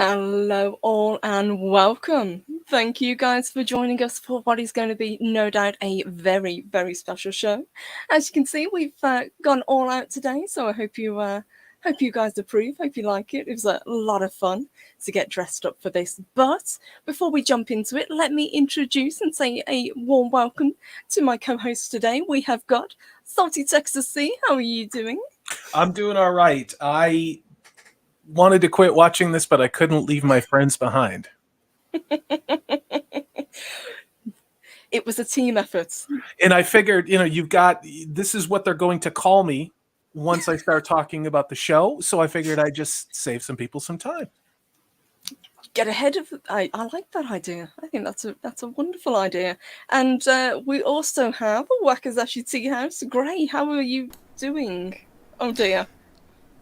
Hello, all, and welcome. Thank you guys for joining us for what is going to be, no doubt, a very, very special show. As you can see, we've gone all out today, so I hope you guys approve. Hope you like it. It was a lot of fun to get dressed up for this. But before we jump into it, let me introduce and say a warm welcome to my co-hosts today. We have got Salty Texas C. How are you doing? I'm doing all right. I wanted to quit watching this, but I couldn't leave my friends behind. It was a team effort. And I figured, this is what they're going to call me once I start talking about the show. So I figured I'd just save some people some time. Get ahead of I like that idea. I think that's a wonderful idea. And we also have a Wakizashi Teahouse. Gray, how are you doing? Oh dear.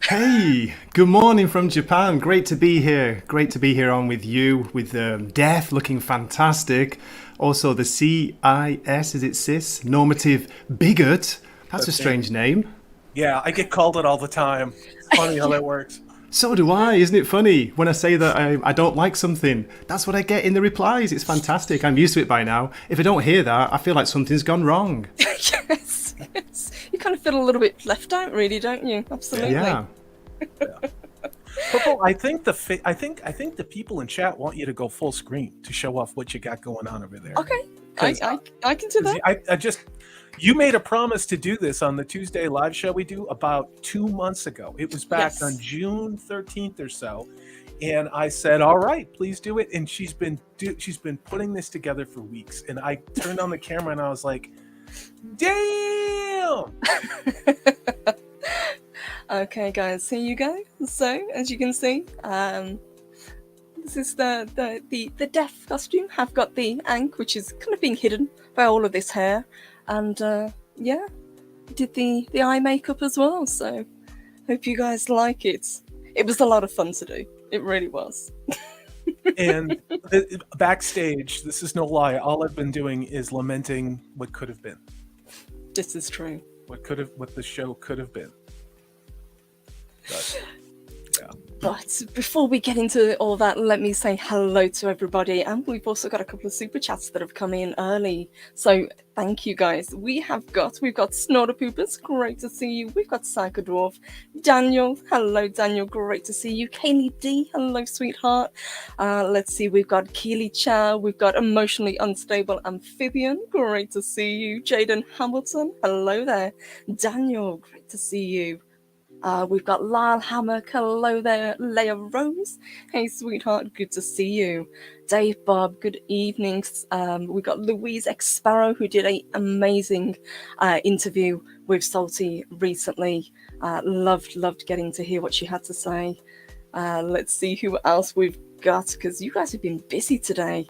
Hey, good morning from Japan. Great to be here. Great to be here on with you, with Death looking fantastic. Also the CIS, is it CIS? Normative Bigot. That's a strange name. Yeah, I get called it all the time. It's funny how that works. So do I, isn't it funny? When I say that I don't like something, that's what I get in the replies. It's fantastic. I'm used to it by now. If I don't hear that, I feel like something's gone wrong. Yes. You kind of feel a little bit left out, really, don't you? Absolutely. Yeah. Purple, I think the people in chat want you to go full screen to show off what you got going on over there. Okay, I can do that. You made a promise to do this on the Tuesday live show we do about 2 months ago. It was back on June 13th or so. And I said, all right, please do it. And she's been putting this together for weeks. And I turned on the camera and I was like, damn. Okay, guys, here you go. So, as you can see, this is the death costume. I've got the ankh, which is kind of being hidden by all of this hair. And did the eye makeup as well. So hope you guys like it. It was a lot of fun to do. It really was. And backstage, this is no lie, all I've been doing is lamenting what could have been. This is true. What the show could have been. But, yeah. But before we get into all that, let me say hello to everybody. And we've also got a couple of super chats that have come in early. So thank you guys. We've got Snorter Poopers, great to see you. We've got Psycho Dwarf. Daniel, hello Daniel, great to see you. Kaylee D, hello sweetheart. Let's see, we've got Keely Chow. We've got Emotionally Unstable Amphibian, great to see you. Jaden Hamilton, hello there. Daniel, great to see you. We've got Lyle Hammer, hello there. Leia Rose, hey sweetheart, good to see you. Dave Bob, good evening. We've got Louise X Sparrow, who did an amazing interview with Salty recently. Loved getting to hear what she had to say. Let's see who else we've got, because you guys have been busy today.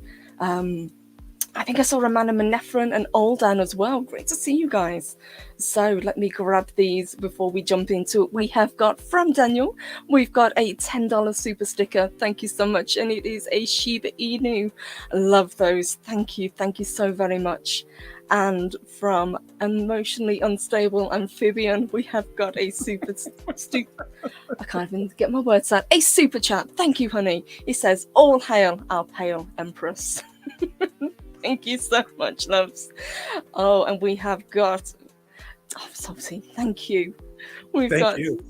I think I saw Amanda Maneffron and Oldan as well. Great to see you guys. So let me grab these before we jump into it. We have got from Daniel, we've got a $10 super sticker. Thank you so much. And it is a Shiba Inu. Love those. Thank you so very much. And from Emotionally Unstable Amphibian, we have got a I can't even get my words out. A super chat. Thank you, honey. It says, all hail our pale empress. Thank you so much, loves. Oh, and we have got... Oh, Salty, thank you. Thank you.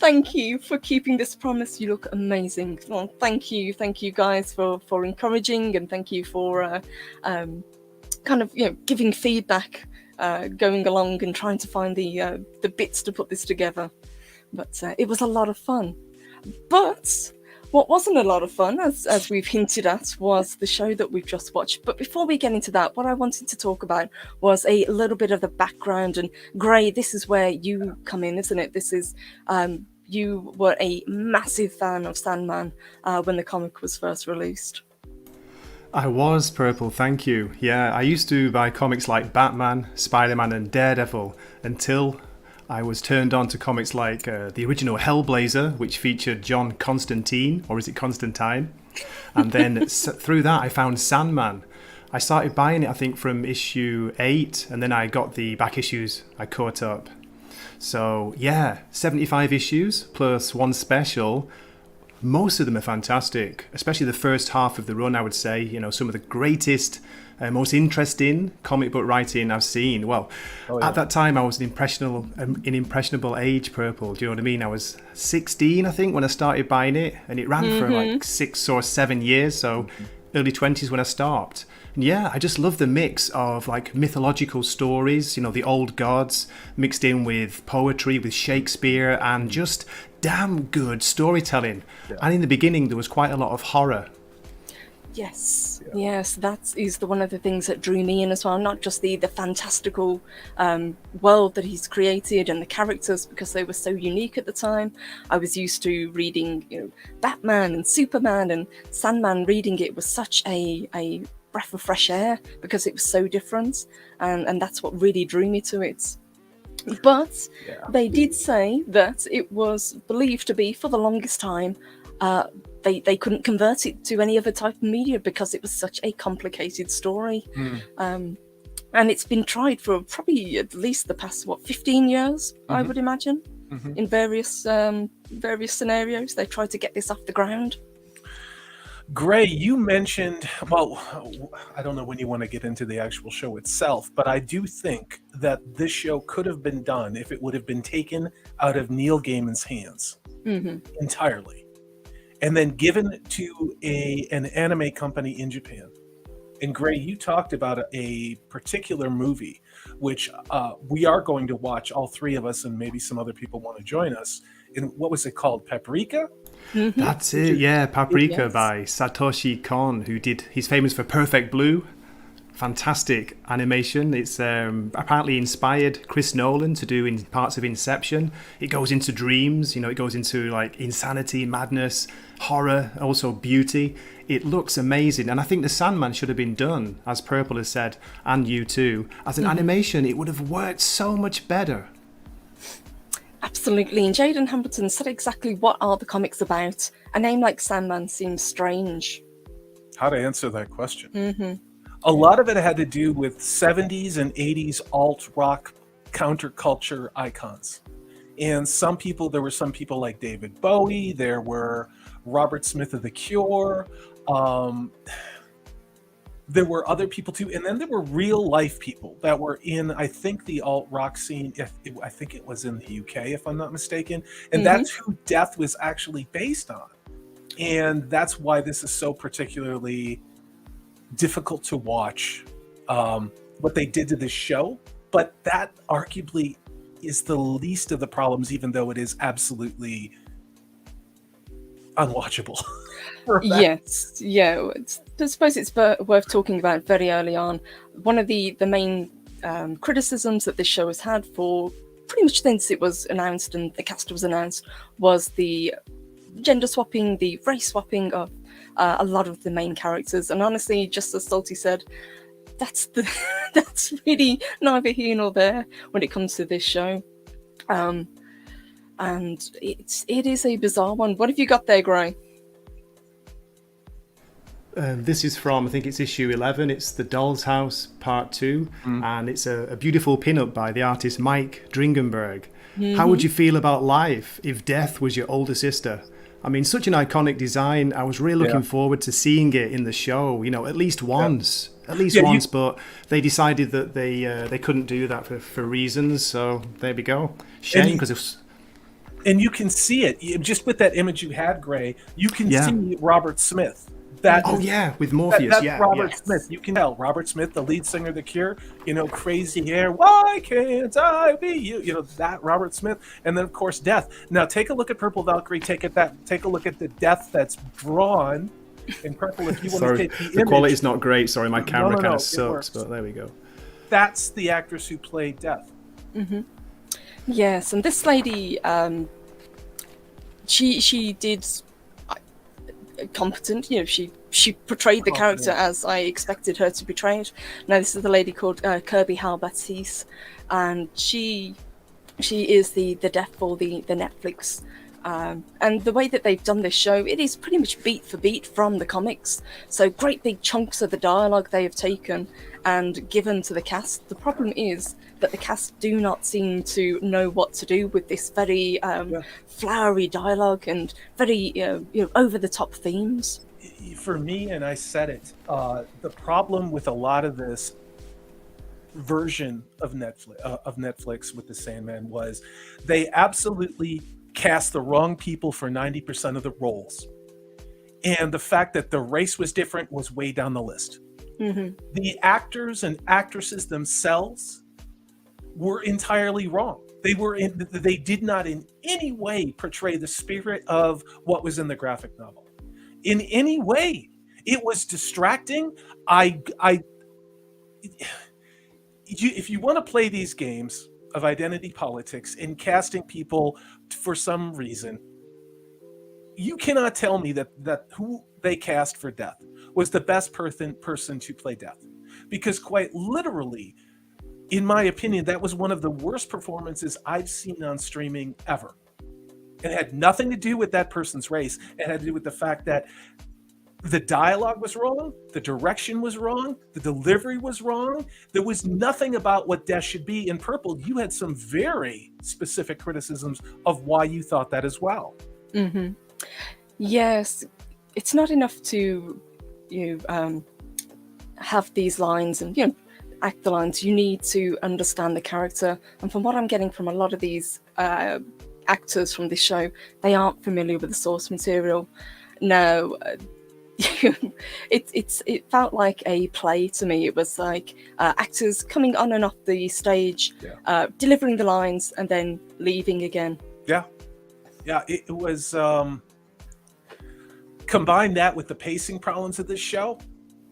Thank you for keeping this promise. You look amazing. Well, thank you guys for encouraging, and thank you for kind of giving feedback, going along and trying to find the bits to put this together. But it was a lot of fun. But what wasn't a lot of fun, as we've hinted at, was the show that we've just watched. But before we get into that, what I wanted to talk about was a little bit of the background. And Gray, this is where you come in, isn't it? This is, you were a massive fan of Sandman when the comic was first released. I was, Purple, thank you. Yeah, I used to buy comics like Batman, Spider-Man and Daredevil until I was turned on to comics like the original Hellblazer, which featured John Constantine, or is it Constantine? And then through that I found Sandman. I started buying it, I think, from issue 8, and then I got the back issues. I caught up. So yeah, 75 issues plus one special. most of them are fantastic, especially the first half of the run, I would say. You know, some of the greatest, most interesting comic book writing I've seen. Well, at that time, I was an impressionable age, Purple. Do you know what I mean? I was 16, I think, when I started buying it, and it ran for like 6 or 7 years, so early 20s when I stopped. And yeah, I just love the mix of like mythological stories, you know, the old gods mixed in with poetry, with Shakespeare, and just damn good storytelling. Yeah. And in the beginning, there was quite a lot of horror. Yes, that is one of the things that drew me in as well. Not just the fantastical world that he's created and the characters, because they were so unique at the time. I was used to reading, you know, Batman and Superman and Sandman. Reading it was such a breath of fresh air because it was so different, and that's what really drew me to it. But they did say that it was believed to be, for the longest time, they couldn't convert it to any other type of media because it was such a complicated story. And it's been tried for probably at least the past 15 years, I would imagine, in various scenarios. They tried to get this off the ground. Gray, you mentioned, well, I don't know when you want to get into the actual show itself, but I do think that this show could have been done if it would have been taken out of Neil Gaiman's hands entirely, and then given to an anime company in Japan. And Gray, you talked about a particular movie, which we are going to watch, all three of us, and maybe some other people want to join us. In, what was it called? Paprika? That's it, yeah. Paprika by Satoshi Kon, he's famous for Perfect Blue. Fantastic animation. It's apparently inspired Chris Nolan to do in parts of Inception. It goes into dreams, you know, it goes into like insanity, madness, horror, also beauty. It looks amazing, and I think the Sandman should have been done, as Purple has said, and you too. As an animation, it would have worked so much better. Absolutely, and Jaden Hamilton said exactly what are the comics about. A name like Sandman seems strange. How to answer that question? A lot of it had to do with 70s and 80s alt-rock counterculture icons. And there were some people like David Bowie, there were Robert Smith of The Cure, there were other people too, and then there were real life people that were in, I think, the alt-rock scene. I think it was in the UK, if I'm not mistaken, and that's who Death was actually based on. And that's why this is so particularly difficult to watch, what they did to this show. But that arguably is the least of the problems, even though it is absolutely unwatchable. Yes, yeah. I suppose it's worth talking about very early on. One of the main criticisms that this show has had for pretty much since it was announced and the cast was announced was the gender swapping, the race swapping of a lot of the main characters. And honestly, just as Salty said, that's really neither here nor there when it comes to this show. And it is a bizarre one. What have you got there, Gray? This is from, I think it's issue 11. It's The Doll's House Part 2. And it's a beautiful pin-up by the artist Mike Dringenberg. How would you feel about life if Death was your older sister? I mean, such an iconic design. I was really looking forward to seeing it in the show, you know, at least once. But they decided that they couldn't do that for reasons. So there we go. Shame, because it was... And you can see it just with that image you had, Gray. You can see Robert Smith. With Morpheus. That's Robert Smith. You can tell Robert Smith, the lead singer of The Cure. You know, crazy hair. Why can't I be you? You know that Robert Smith, and then of course Death. Now take a look at Purple Valkyrie. Take a look at the Death that's drawn in Purple. If you want to take the image. Quality's not great. Sorry, my camera kind of sucks, but there we go. That's the actress who played Death. Yes, and this lady, she did competent. You know, she portrayed the character as I expected her to portray it. Now, this is the lady called Kirby Hall-Baptiste, and she is the Death for the Netflix. And the way that they've done this show, it is pretty much beat for beat from the comics. So great big chunks of the dialogue they have taken and given to the cast. The problem is that the cast do not seem to know what to do with this very flowery dialogue and very over the top themes. For me, and I said it, the problem with a lot of this version of Netflix with the Sandman was they absolutely cast the wrong people for 90% of the roles, and the fact that the race was different was way down the list. The actors and actresses themselves were entirely wrong. They did not in any way portray the spirit of what was in the graphic novel in any way. It was distracting. If you want to play these games of identity politics and casting people for some reason, you cannot tell me that who they cast for Death was the best person to play Death, because quite literally, in my opinion, that was one of the worst performances I've seen on streaming ever. It had nothing to do with that person's race. It had to do with the fact that the dialogue was wrong, the direction was wrong, the delivery was wrong. There was nothing about what Death should be. In Purple, you had some very specific criticisms of why you thought that as well. Yes, it's not enough to have these lines and act the lines. You need to understand the character, and from what I'm getting from a lot of these actors from this show, they aren't familiar with the source material. No, it felt like a play to me. It was like actors coming on and off the stage, delivering the lines, and then leaving again. Yeah, it was. Combine that with the pacing problems of this show,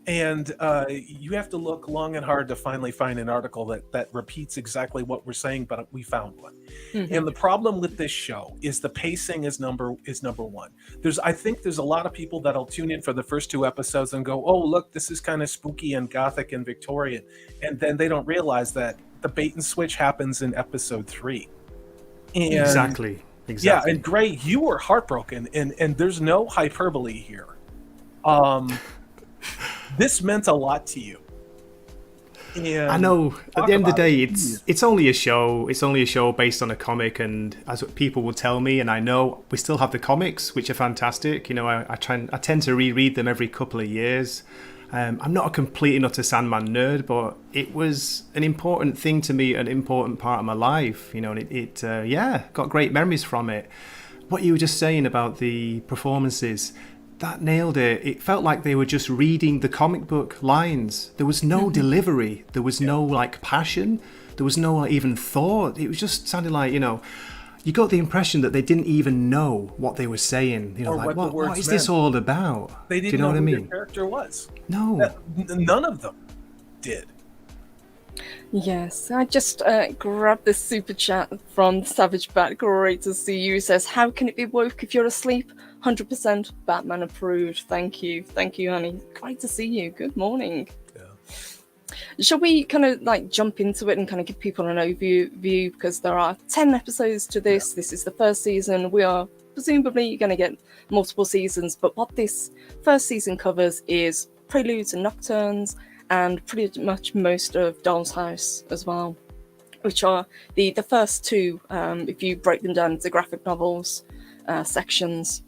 and you have to look long and hard to finally find an article that repeats exactly what we're saying, but we found one. And the problem with this show is the pacing is number one. I think there's a lot of people that'll tune in for the first 2 episodes and go, oh, look, this is kind of spooky and gothic and Victorian, and then they don't realize that the bait and switch happens in episode 3. And Exactly. Yeah, and Gray, you were heartbroken, and there's no hyperbole here. This meant a lot to you. And I know. At the end of the day, it's only a show. It's only a show based on a comic, and as people will tell me, and I know we still have the comics, which are fantastic. I tend to reread them every couple of years. I'm not a complete and utter Sandman nerd, but it was an important thing to me, an important part of my life, and it got great memories from it. What you were just saying about the performances, that nailed it. It felt like they were just reading the comic book lines. There was no delivery. There was no passion. There was no even thought. It was just sounded like, you got the impression that they didn't even know what they were saying. Or like, what is this all about? They didn't Do you know what I who mean? their character was. No. None of them did. Yes, I just grabbed this super chat from Savage Bat. Great to see you. He says, how can it be woke if you're asleep? 100% Batman approved. Thank you, honey. Great to see you. Good morning. Shall we kind of jump into it and kind of give people an overview, because there are 10 episodes to this. This is the first season. We are presumably going to get multiple seasons, but what this first season covers is Preludes and Nocturnes, and pretty much most of Doll's House as well, which are the first 2, if you break them down into graphic novels sections.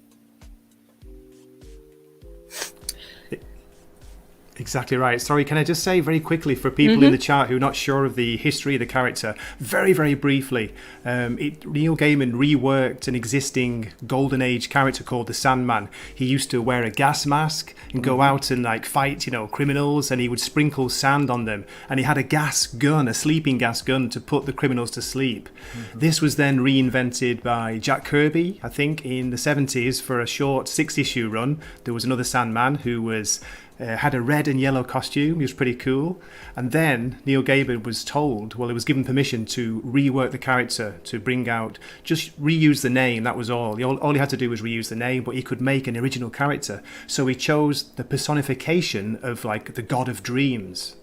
Exactly right. Sorry, can I just say very quickly for people in the chat who are not sure of the history of the character, very, very briefly, Neil Gaiman reworked an existing Golden Age character called the Sandman. He used to wear a gas mask and go out and fight, criminals, and he would sprinkle sand on them. And he had a gas gun, a sleeping gas gun, to put the criminals to sleep. This was then reinvented by Jack Kirby, I think, in the 70s for a short 6-issue run. There was another Sandman who was... had a red and yellow costume. He was pretty cool. And then Neil Gaiman was told, he was given permission to rework the character, to bring out, just reuse the name, that was all. All he had to do was reuse the name, but he could make an original character. So he chose the personification of the god of dreams.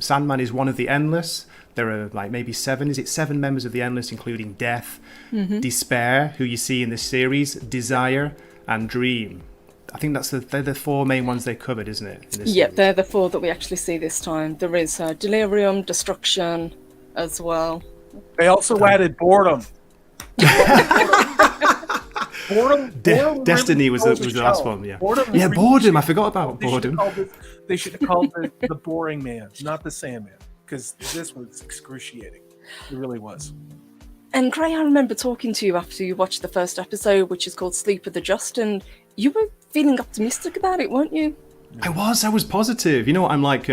Sandman is one of the Endless. There are maybe 7 members of the Endless, including Death, Despair, who you see in this series, Desire, and Dream. I think they're the 4 main ones they covered, isn't it? Yeah, they're the 4 that we actually see this time. There is Delirium, Destruction, as well. They also added boredom. Boredom Destiny really was stole the last one, yeah. Boredom. Yeah, really boredom. I forgot about boredom. They should have called the boring man, not the Sandman, because this was excruciating. It really was. And Gray, I remember talking to you after you watched the first episode, which is called Sleep of the Just, and you were feeling optimistic about it, weren't you? I was positive. You know what I'm like,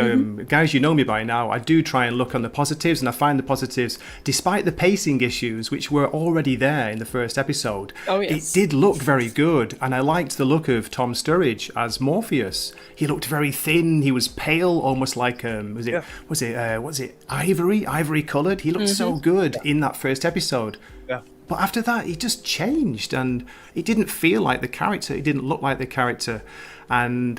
guys, you know me by now. I do try and look on the positives, and I find the positives, despite the pacing issues, which were already there in the first episode. Oh, yes. It did look very good, and I liked the look of Tom Sturridge as Morpheus. He looked very thin. He was pale, almost like was it ivory coloured? He looked so good in that first episode. Yeah. But after that, he just changed, and it didn't feel like the character. It didn't look like the character. And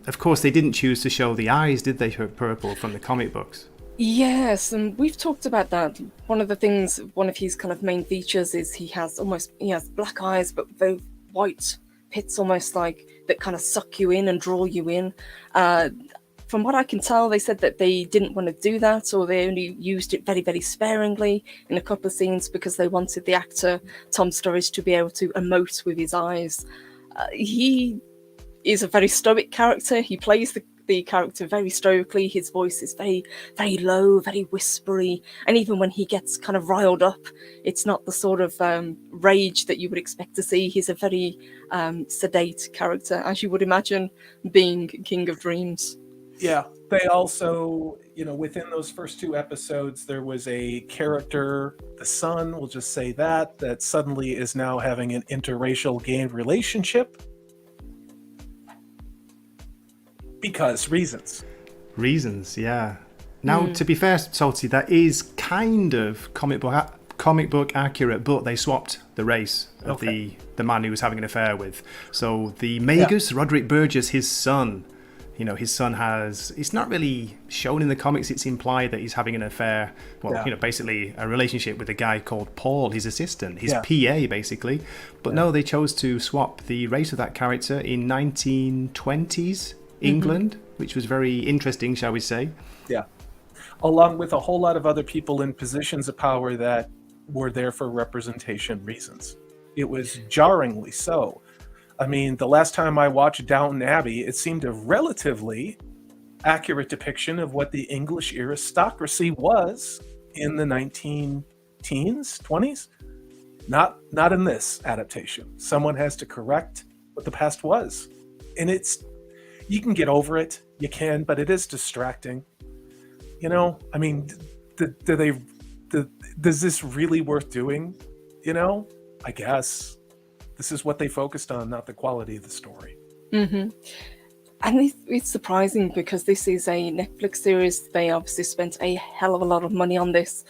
of course, they didn't choose to show the eyes, did they, Purple, from the comic books? Yes, and we've talked about that. One of his kind of main features is he has black eyes, but very white pits, almost like that kind of suck you in and draw you in. From what I can tell, they said that they didn't want to do that, or they only used it very, very sparingly in a couple of scenes because they wanted the actor, Tom Sturridge, to be able to emote with his eyes. He is a very stoic character. He plays the character very stoically. His voice is very, very low, very whispery. And even when he gets kind of riled up, it's not the sort of rage that you would expect to see. He's a very sedate character, as you would imagine, being King of Dreams. Yeah. They also, within those first 2 episodes, there was a character, the son, we'll just say that suddenly is now having an interracial gay relationship. Because reasons. Yeah. Now, to be fair, Salty, that is kind of comic book accurate, but they swapped the race of the man he was having an affair with. So the Magus, Roderick Burgess, his son, his son has, it's not really shown in the comics, it's implied that he's having an affair, basically a relationship with a guy called Paul, his assistant, his PA, basically. But no, they chose to swap the race of that character in 1920s England, which was very interesting, shall we say. Yeah. Along with a whole lot of other people in positions of power that were there for representation reasons. It was jarringly so. I mean, the last time I watched Downton Abbey, it seemed a relatively accurate depiction of what the English aristocracy was in the 19-teens, 20s. Not in this adaptation. Someone has to correct what the past was. And you can get over it, you can, but it is distracting. I mean, does this really worth doing? I guess this is what they focused on, not the quality of the story. And it's surprising because this is a Netflix series. They obviously spent a hell of a lot of money on this.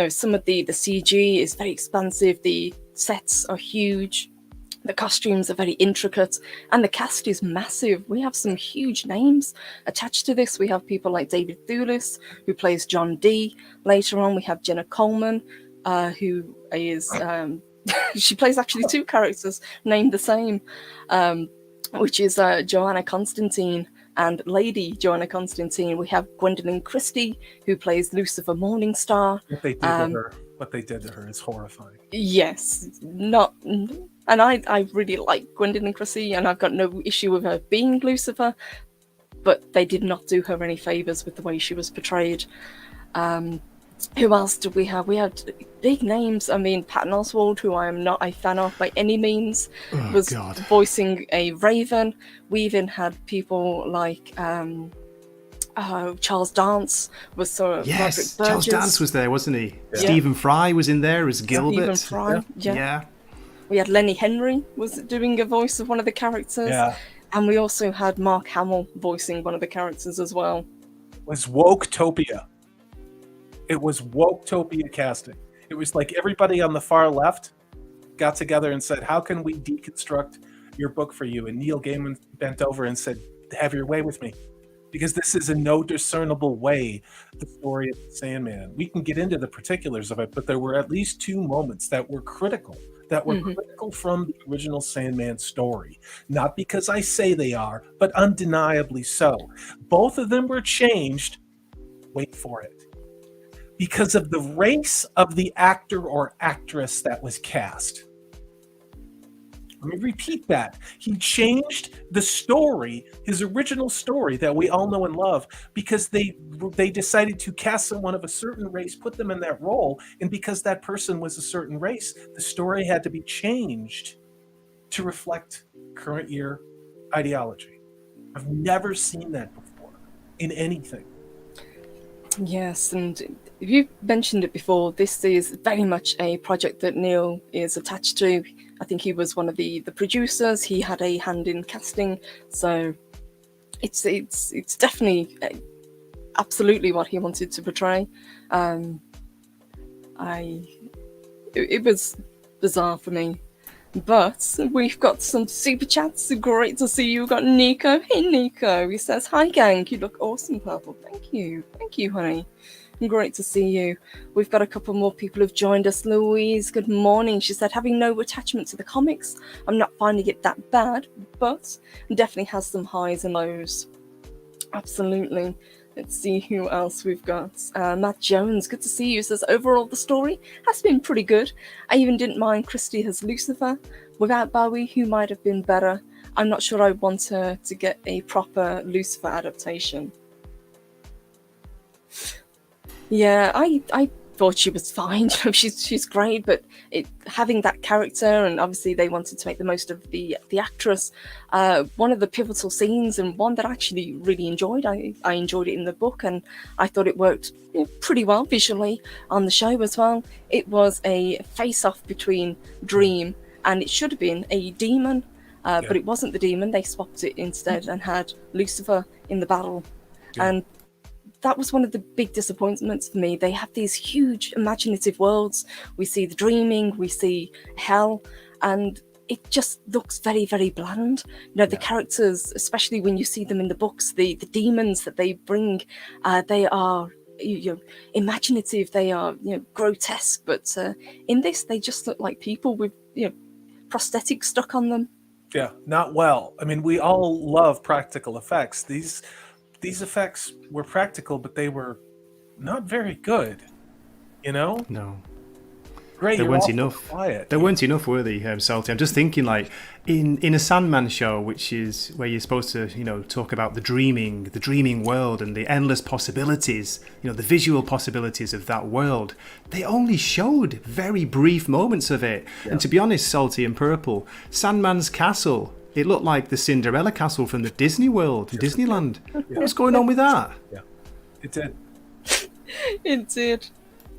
Some of the CG is very expansive, the sets are huge, the costumes are very intricate, and the cast is massive. We have some huge names attached to this. We have people like David Thewlis, who plays John Dee. Later on, we have Jenna Coleman, who is... she plays actually 2 characters named the same, which is Joanna Constantine and Lady Joanna Constantine. We have Gwendolyn Christie, who plays Lucifer Morningstar. What they did to her is horrifying. Yes, and I really like Gwendolyn Christie, and I've got no issue with her being Lucifer, but they did not do her any favours with the way she was portrayed. Who else did we have? We had big names. I mean, Patton Oswalt, who I am not a fan of by any means, was voicing a Raven. We even had people like Charles Dance was sort of Roderick Burgess. Charles Dance was there, wasn't he? Yeah. Stephen Fry was in there as Gilbert. Stephen Fry, yeah. We had Lenny Henry was doing a voice of one of the characters. Yeah. And we also had Mark Hamill voicing one of the characters as well. It was Woketopia. It was Woketopia casting. It was like everybody on the far left got together and said, how can we deconstruct your book for you? And Neil Gaiman bent over and said, have your way with me. Because this is in no discernible way the story of the Sandman. We can get into the particulars of it, but there were at least 2 moments that were critical from the original Sandman story. Not because I say they are, but undeniably so. Both of them were changed, wait for it, because of the race of the actor or actress that was cast. Let me repeat that. He changed the story, his original story that we all know and love, because they decided to cast someone of a certain race, put them in that role, and because that person was a certain race, the story had to be changed to reflect current year ideology. I've never seen that before in anything. Yes, and you mentioned it before. This is very much a project that Neil is attached to. I think he was one of the producers. He had a hand in casting, so it's definitely absolutely what he wanted to portray. It was bizarre for me. But we've got some super chats. Great to see you. We've got Nico. Hey, Nico. He says, "Hi, gang. You look awesome, Purple." Thank you, honey. Great to see you. We've got a couple more people who've joined us. Louise, good morning. She said, "Having no attachment to the comics, I'm not finding it that bad, but definitely has some highs and lows." Absolutely. Let's see who else we've got. Matt Jones, good to see you. Says, "Overall, the story has been pretty good. I even didn't mind Christie as Lucifer. Without Bowie, who might have been better. I'm not sure I want her to get a proper Lucifer adaptation." Yeah, I thought she was fine. she's great, but having that character, and obviously they wanted to make the most of the actress. One of the pivotal scenes, and one that I actually really enjoyed. I enjoyed it in the book, and I thought it worked pretty well visually on the show as well. It was a face-off between Dream, and it should have been a demon, but it wasn't the demon. They swapped it instead and had Lucifer in the battle, and that was one of the big disappointments for me. They have these huge imaginative worlds. We see the dreaming, we see hell, and it just looks very, very bland. The characters, especially when you see them in the books, the demons that they bring, they are imaginative, they are grotesque, but in this they just look like people with prosthetics stuck on them. Yeah, not well. I mean, we all love practical effects. These effects were practical, but they were not very good. No. Great. There weren't enough. Quiet. There weren't enough, were they, Salty? I'm just thinking, like, in a Sandman show, which is where you're supposed to, talk about the dreaming world and the endless possibilities, the visual possibilities of that world. They only showed very brief moments of it. Yeah. And to be honest, Salty and Purple, Sandman's castle, it looked like the Cinderella castle from the Disney World, Disneyland. Yeah. What's going on with that? Yeah, it did. It did.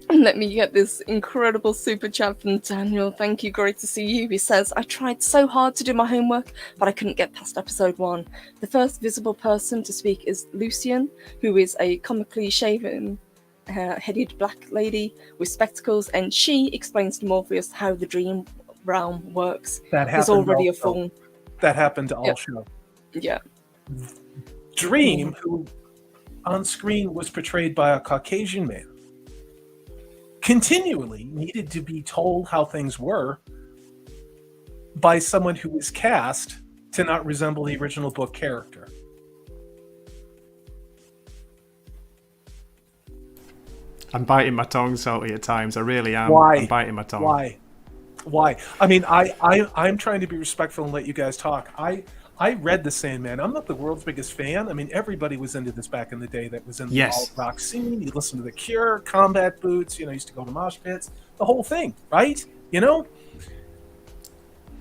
Let me get this incredible super chat from Daniel. Thank you, great to see you. He says, "I tried so hard to do my homework, but I couldn't get past episode 1. The first visible person to speak is Lucian, who is a comically shaven, headed black lady with spectacles, and she explains to Morpheus how the dream realm works." There's already a full... That happened to all show. Yeah. Dream, who on screen was portrayed by a Caucasian man, continually needed to be told how things were by someone who was cast to not resemble the original book character. I'm biting my tongue, Salty, at times. I really am. Why? I'm biting my tongue. Why? I mean, I'm trying to be respectful and let you guys talk. I read the Sandman. I'm not the world's biggest fan. I mean, everybody was into this back in the day that was in the alt rock scene. You listen to The Cure, Combat Boots, used to go to mosh pits, the whole thing, right?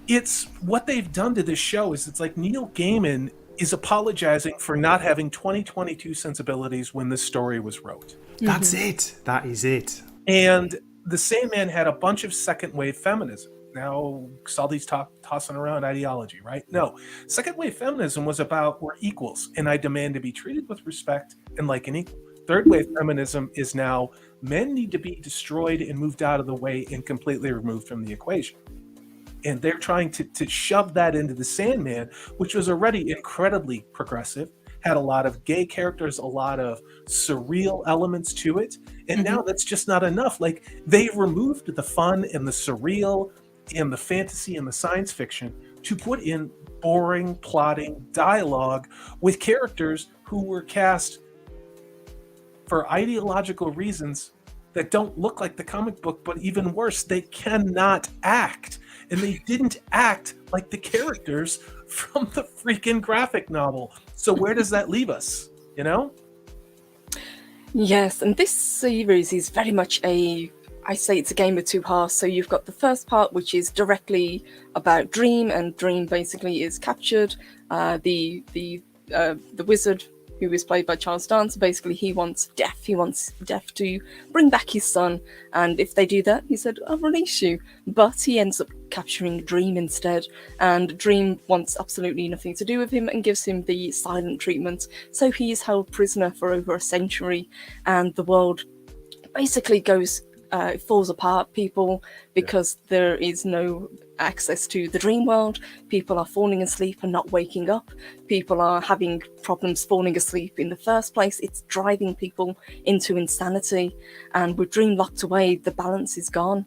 It's what they've done to this show is it's like Neil Gaiman is apologizing for not having 2022 sensibilities when this story was wrote. That's it. That is it. And the Sandman had a bunch of second wave feminism. Now, Salty's tossing around ideology, right? No. Second wave feminism was about we're equals, and I demand to be treated with respect and like an equal. Third wave feminism is now men need to be destroyed and moved out of the way and completely removed from the equation. And they're trying to shove that into the Sandman, which was already incredibly progressive, had a lot of gay characters, a lot of surreal elements to it. And now that's just not enough. Like, they removed the fun and the surreal and the fantasy and the science fiction to put in boring, plotting dialogue with characters who were cast for ideological reasons that don't look like the comic book, but even worse, they cannot act. And they didn't act like the characters from the freaking graphic novel. So where does that leave us? You know? Yes, and this series is very much I say it's a game of two halves. So you've got the first part, which is directly about Dream, and Dream basically is captured. The wizard, who is played by Charles Dance, basically he wants Death. He wants Death to bring back his son, and if they do that, he said, "I'll release you." But he ends up capturing Dream instead, and Dream wants absolutely nothing to do with him and gives him the silent treatment. So he is held prisoner for over a century, and the world basically it falls apart, because there is no access to the dream world. People are falling asleep and not waking up. People are having problems falling asleep in the first place. It's driving people into insanity, and with Dream locked away, the balance is gone.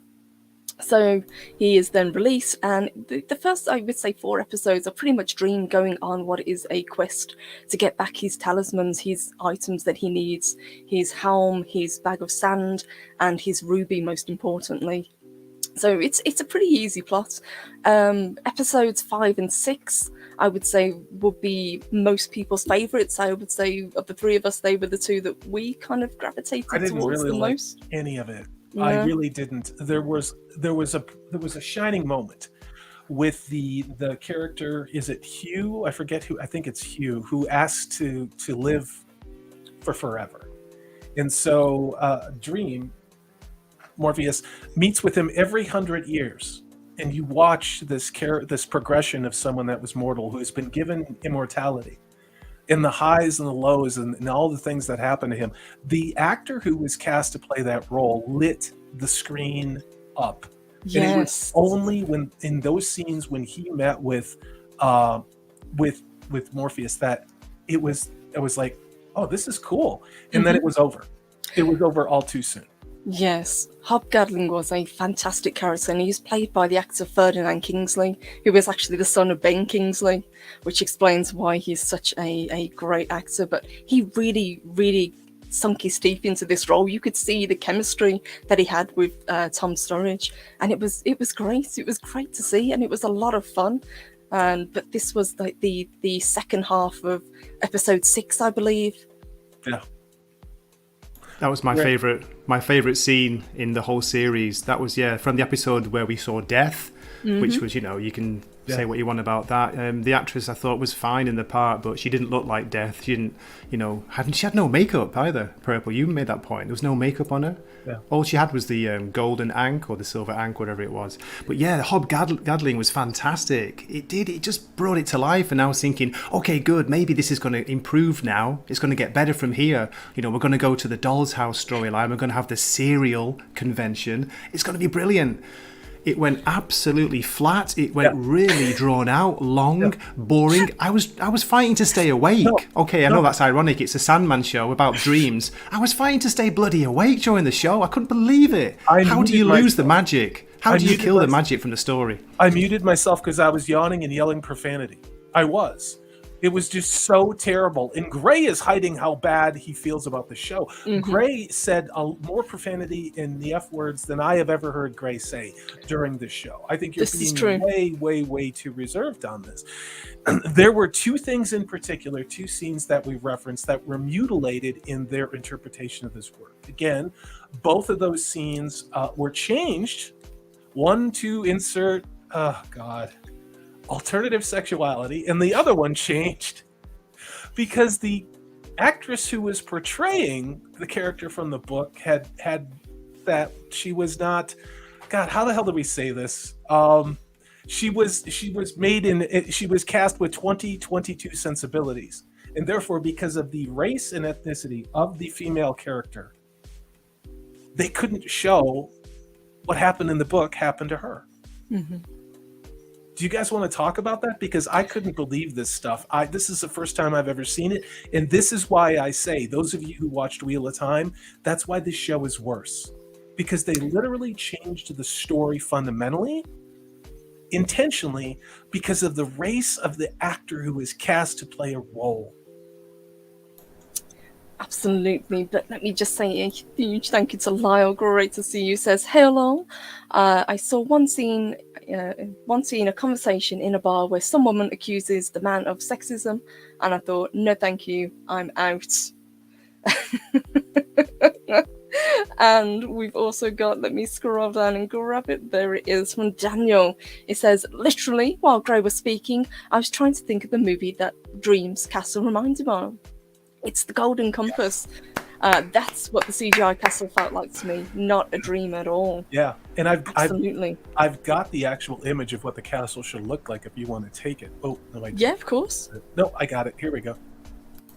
So he is then released, and the first, I would say, 4 episodes are pretty much Dream going on what is a quest to get back his talismans, his items that he needs, his helm, his bag of sand, and his ruby, most importantly. So it's a pretty easy plot. Episodes 5 and 6, I would say, would be most people's favourites. I would say of the 3 of us, they were the 2 that we kind of gravitated towards really the like most. Any of it. Yeah. I really didn't. There was a shining moment with the character. Is it Hugh? I forget who. I think it's Hugh, who asked to live for forever, and so Dream, Morpheus, meets with him every 100 years, and you watch this progression of someone that was mortal who has been given immortality, in the highs and the lows and all the things that happened to him. The actor who was cast to play that role lit the screen up. Yes. And it was only when in those scenes when he met with Morpheus that it was like, oh, this is cool. And then it was over. It was over all too soon. Yes, Hobgoblin was a fantastic character, and he's played by the actor Ferdinand Kingsley, who is actually the son of Ben Kingsley, which explains why he's such a great actor. But he really, really sunk his teeth into this role. You could see the chemistry that he had with Tom Sturridge, and it was great. It was great to see, and it was a lot of fun. But this was like the second half of episode 6, I believe. Yeah. That was my favorite scene in the whole series. That was from the episode where we saw Death, which was, you can say what you want about that. The actress I thought was fine in the part, but she didn't look like Death. She didn't, she had no makeup either. Purple, you made that point. There was no makeup on her. Yeah. All she had was the golden ankh or the silver ankh, whatever it was. But the Hobgoblin was fantastic. It just brought it to life. And I was thinking, okay, good. Maybe this is going to improve now. It's going to get better from here. We're going to go to the Doll's House storyline. We're going to have the serial convention. It's going to be brilliant. It went absolutely flat. It went really drawn out, long, boring. I was fighting to stay awake. I know that's ironic. It's a Sandman show about dreams. I was fighting to stay bloody awake during the show. I couldn't believe it. How do you lose the magic? How do you kill the magic from the story? I muted myself because I was yawning and yelling profanity. I was. It was just so terrible. And Gray is hiding how bad he feels about the show. Gray said more profanity in the F words than I have ever heard Gray say during the show. I think you're being way, way, way too reserved on this. There were 2 things in particular, 2 scenes that we referenced that were mutilated in their interpretation of this work. Again, both of those scenes were changed. One to insert, alternative sexuality, and the other one changed because the actress who was portraying the character from the book had that she was not, God, how the hell do we say this? She was cast with 2022 sensibilities, and therefore because of the race and ethnicity of the female character, they couldn't show what happened in the book happened to her. Do you guys want to talk about that? Because I couldn't believe this stuff. This is the first time I've ever seen it. And this is why I say, those of you who watched Wheel of Time, that's why this show is worse. Because they literally changed the story fundamentally, intentionally, because of the race of the actor who is cast to play a role. Absolutely, but let me just say a huge thank you to Lyle. Great to see you. Says, hello. I saw one scene, a conversation in a bar where some woman accuses the man of sexism, and I thought, no, thank you, I'm out. And we've also got, let me scroll down and grab it. There it is from Daniel. It says, literally, while Gray was speaking, I was trying to think of the movie that Dream's castle reminded me of. It's the Golden Compass. That's what the CGI castle felt like to me, not a dream at all. Yeah, and I've got the actual image of what the castle should look like if you want to take it. Oh, no, yeah, of course. No, I got it. Here we go.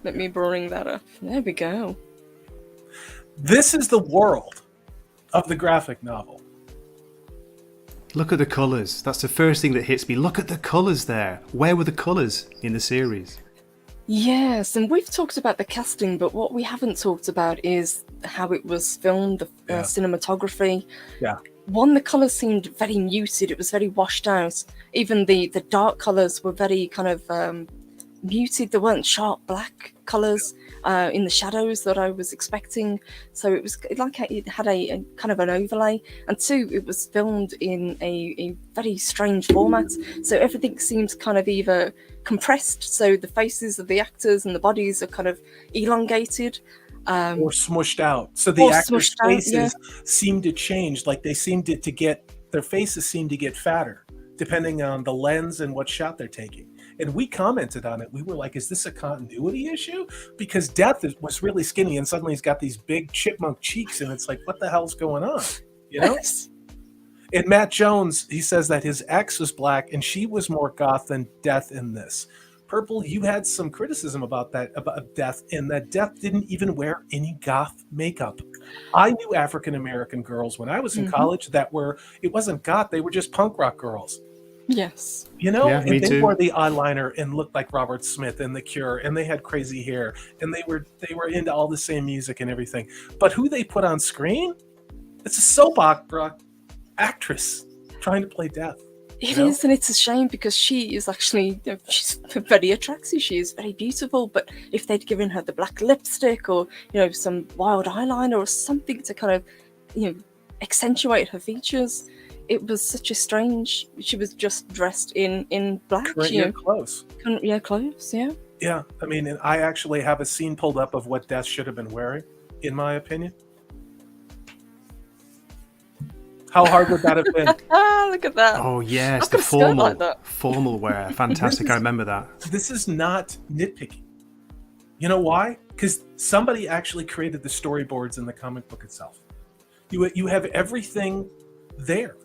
Let me bring that up. There we go. This is the world of the graphic novel. Look at the colours. That's the first thing that hits me. Look at the colours there. Where were the colours in the series? Yes, and we've talked about the casting, but what we haven't talked about is how it was filmed, the cinematography. Yeah. One, the colours seemed very muted. It was very washed out. Even the dark colours were very kind of muted. There weren't sharp black colours in the shadows that I was expecting. So it was like it had a kind of an overlay. And two, it was filmed in a very strange format. So everything seems kind of either compressed, so the faces of the actors and the bodies are kind of elongated. Or smushed out. So the actors' faces seem to change. Like they seem to get, their faces seem to get fatter, depending on the lens and what shot they're taking. And we commented on it. We were like, is this a continuity issue? Because Death was really skinny and suddenly he's got these big chipmunk cheeks and it's like, what the hell's going on? You know? And Matt Jones, he says that his ex was black and she was more goth than Death in this. Purple, you had some criticism about that, about Death, and that Death didn't even wear any goth makeup. I knew African-American girls when I was in college that it wasn't goth, they were just punk rock girls. Yes. You know, yeah, and they wore the eyeliner and looked like Robert Smith and The Cure, and they had crazy hair, and they were into all the same music and everything. But who they put on screen? It's a soap opera actress trying to play Death. It is, and it's a shame because she is actually, she's very attractive. She is very beautiful. But if they'd given her the black lipstick or, some wild eyeliner or something to kind of, accentuate her features, it was such a strange. She was just dressed in black. Clothes. Clothes. Yeah. Yeah, I mean, and I actually have a scene pulled up of what Death should have been wearing, in my opinion. How hard would that have been? Look at that. Oh, yes, I've the got a skirt like that. formal wear. Fantastic, I remember that. This is not nitpicking. You know why? Because somebody actually created the storyboards in the comic book itself. You have everything there.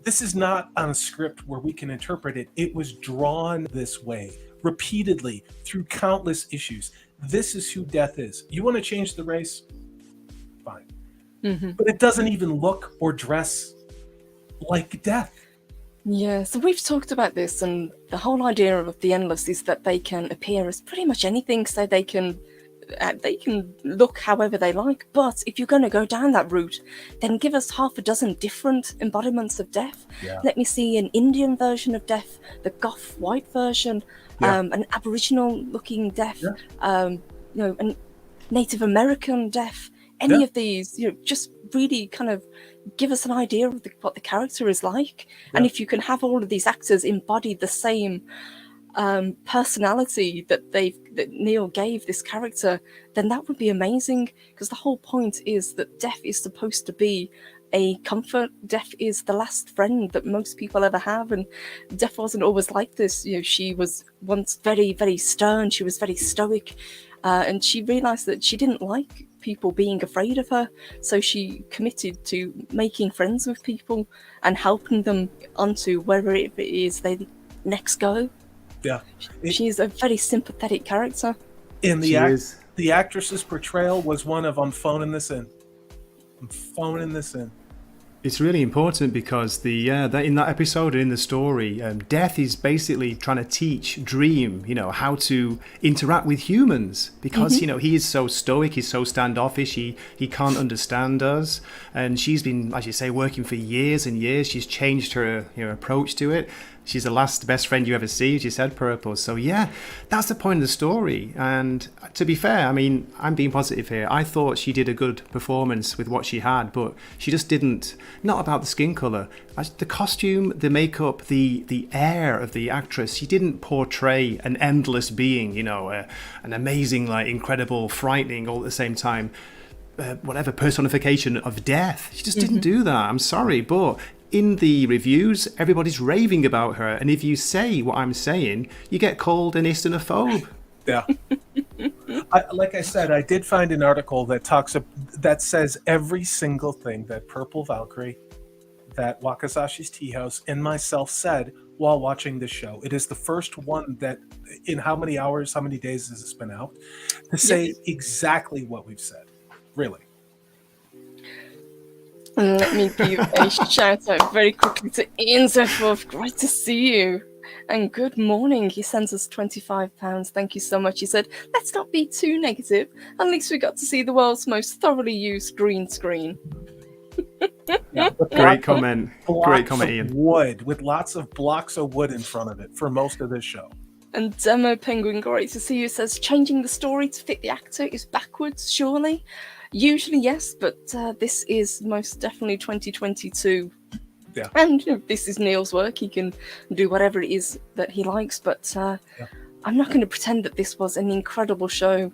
This is not on a script where we can interpret it. It was drawn this way, repeatedly, through countless issues. This is who Death is. You want to change the race? Fine. Mm-hmm. But it doesn't even look or dress like Death. Yeah, so we've talked about this, and the whole idea of the Endless is that they can appear as pretty much anything, so they can look however they like. But if you're going to go down that route, then give us half a dozen different embodiments of Death. Yeah. Let me see an Indian version of Death, the goth white version, an Aboriginal looking Death, a Native American Death. Any of these, just really kind of give us an idea of what the character is like. Yeah. And if you can have all of these actors embody the same personality that Neil gave this character, then that would be amazing. Because the whole point is that Death is supposed to be a comfort. Death is the last friend that most people ever have, and Death wasn't always like this. She was once very, very stern. She was very stoic, and she realized that she didn't like people being afraid of her, so she committed to making friends with people and helping them onto wherever it is they next go. Yeah, she's a very sympathetic character. And the actress's portrayal was one of, I'm phoning this in. It's really important because that in that episode, in the story, Death is basically trying to teach Dream, how to interact with humans because, he is so stoic, he's so standoffish, he can't understand us. And she's been, as you say, working for years and years. She's changed her approach to it. She's the last best friend you ever see, she said, Purple. So yeah, that's the point of the story. And to be fair, I mean, I'm being positive here. I thought she did a good performance with what she had, but she just didn't. Not about the skin colour. The costume, the makeup, the air of the actress. She didn't portray an endless being, you know, an amazing, like, incredible, frightening, all at the same time, whatever, personification of death. She just didn't do that. I'm sorry, but in the reviews, everybody's raving about her, and if you say what I'm saying, you get called an istonophobe. Yeah. Like I said, I did find an article that says every single thing that Purple Valkyrie, that Wakizashi's Teahouse, and myself said while watching this show. It is the first one that, in how many hours, how many days has this been out, to say exactly what we've said. Really. And let me give a shout out very quickly to Ian Zephyr. Great to see you. And good morning. He sends us £25. Thank you so much. He said, let's not be too negative. At least we got to see the world's most thoroughly used green screen. Yeah, Great comment. Great comment, Ian. Wood, with lots of blocks of wood in front of it for most of this show. And Demo Penguin, great to see you, says, changing the story to fit the actor is backwards, surely? Usually, yes, but this is most definitely 2022. Yeah. And this is Neil's work. He can do whatever it is that he likes, but I'm not going to pretend that this was an incredible show.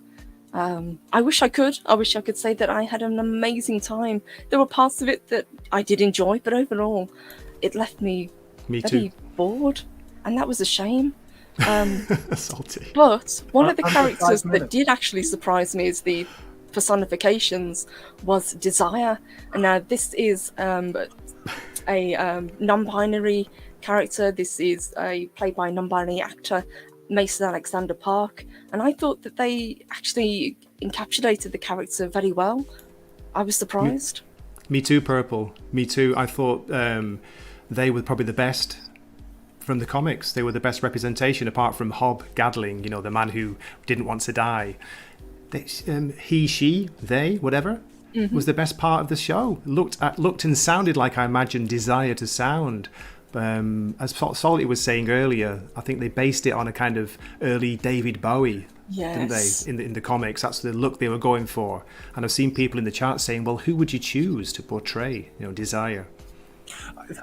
I wish I could. I wish I could say that I had an amazing time. There were parts of it that I did enjoy, but overall, it left me very bored, and that was a shame. Salty. But one of the characters that did actually surprise me is the personifications was Desire. And now this is a non-binary character. This is played by a non-binary actor, Mason Alexander Park, and I thought that they actually encapsulated the character very well. I was surprised. Me too, Purple. Me too. I thought they were probably the best from the comics. They were the best representation, apart from Hob Gadling, you know, the man who didn't want to die. He, she, they, whatever, was the best part of the show. Looked and sounded like I imagined Desire to sound. As Salty was saying earlier, I think they based it on a kind of early David Bowie, didn't they? In the comics, that's the look they were going for. And I've seen people in the chat saying, "Well, who would you choose to portray, Desire?"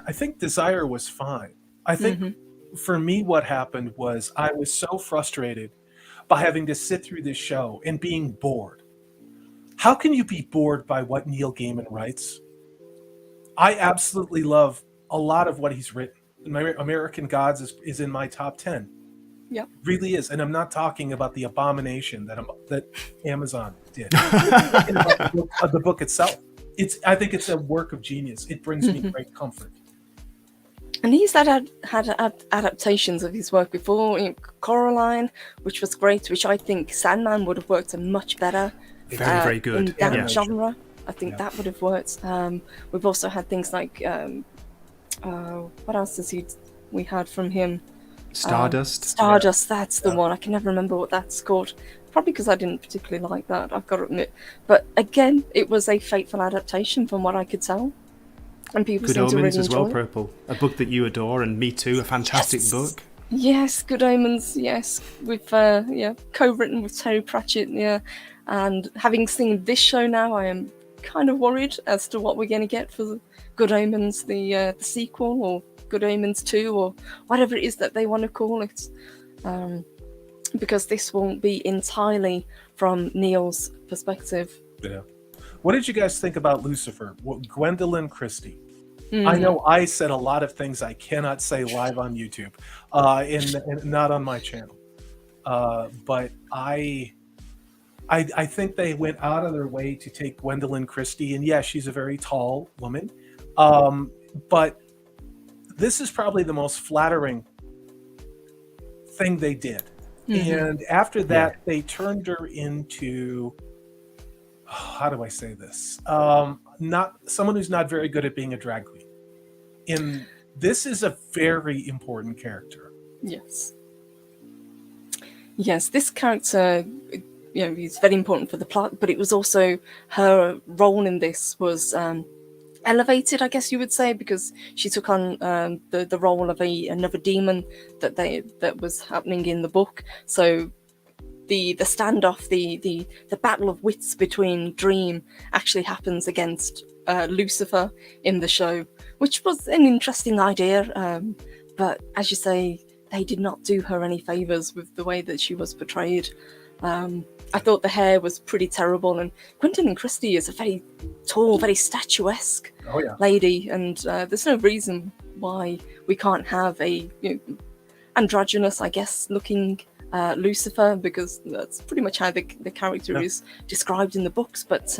I think Desire was fine. I think for me, what happened was I was so frustrated by having to sit through this show and being bored. How can you be bored by what Neil Gaiman writes? I absolutely love a lot of what he's written. American Gods is in my top 10. Yep. Really is. And I'm not talking about the abomination that Amazon did. The book itself. I think it's a work of genius. It brings me great comfort. And he's had adaptations of his work before, Coraline, which was great, which I think Sandman would have worked much better. Very, very good. In that genre. I think that would have worked. We've also had things like, what else we had from him? Stardust. Stardust, that's the one. I can never remember what that's called. Probably because I didn't particularly like that, I've got to admit. But again, it was a fateful adaptation from what I could tell. And people Good seem to Omens really as well, enjoy it. Purple. A book that you adore, and me too. A fantastic book. Yes, Good Omens. Yes, with co-written with Terry Pratchett. Yeah, and having seen this show now, I am kind of worried as to what we're going to get for Good Omens, the sequel, or Good Omens 2, or whatever it is that they want to call it, because this won't be entirely from Neil's perspective. Yeah. What did you guys think about Lucifer? Gwendolyn Christie. I know I said a lot of things I cannot say live on YouTube, and not on my channel. But I think they went out of their way to take Gwendolyn Christie, and yeah, she's a very tall woman. But this is probably the most flattering thing they did. And after that, they turned her into, how do I say this? Not someone who's not very good at being a drag queen. And this is a very important character. Yes, this character, is very important for the plot, but it was also her role in this was elevated, I guess you would say, because she took on the role of another demon that was happening in the book. So the standoff, the battle of wits between Dream actually happens against Lucifer in the show, which was an interesting idea. But as you say, they did not do her any favors with the way that she was portrayed. I thought the hair was pretty terrible, and Gwendolyn Christie is a very tall, very statuesque lady, and there's no reason why we can't have a androgynous, I guess, looking Lucifer, because that's pretty much how the character is described in the books. But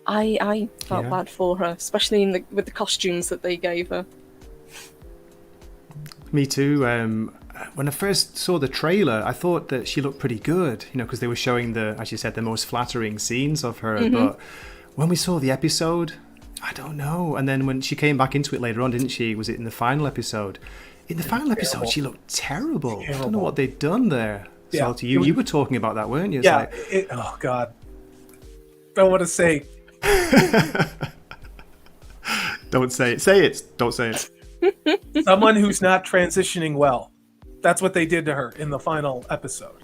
I felt bad for her, especially with the costumes that they gave her. Me too. When I first saw the trailer, I thought that she looked pretty good, because they were showing as you said, the most flattering scenes of her. Mm-hmm. But when we saw the episode, I don't know. And then when she came back into it later on, didn't she? Was it in the final episode? In the final episode, she looked terrible. I don't know what they'd done there. Yeah. Salty, you were talking about that, weren't you? It's oh God. Don't want to say. Don't say it. Say it. Don't say it. Someone who's not transitioning well. That's what they did to her in the final episode.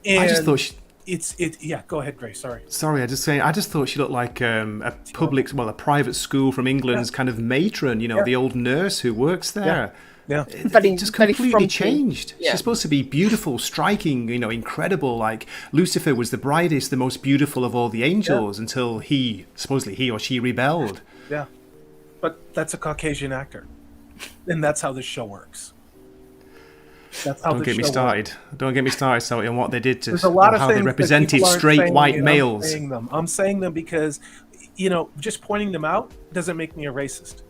And I just thought go ahead, Grace. Sorry, I just thought she looked like a private school from England's kind of matron, the old nurse who works there. Yeah. It just completely changed. Yeah. She's supposed to be beautiful, striking, incredible. Like Lucifer was the brightest, the most beautiful of all the angels until supposedly he or she rebelled. Yeah. But that's a Caucasian actor. And that's how this show works. Don't get me started, Salty, on what they did to how they represented straight white males. I'm saying them because, just pointing them out doesn't make me a racist.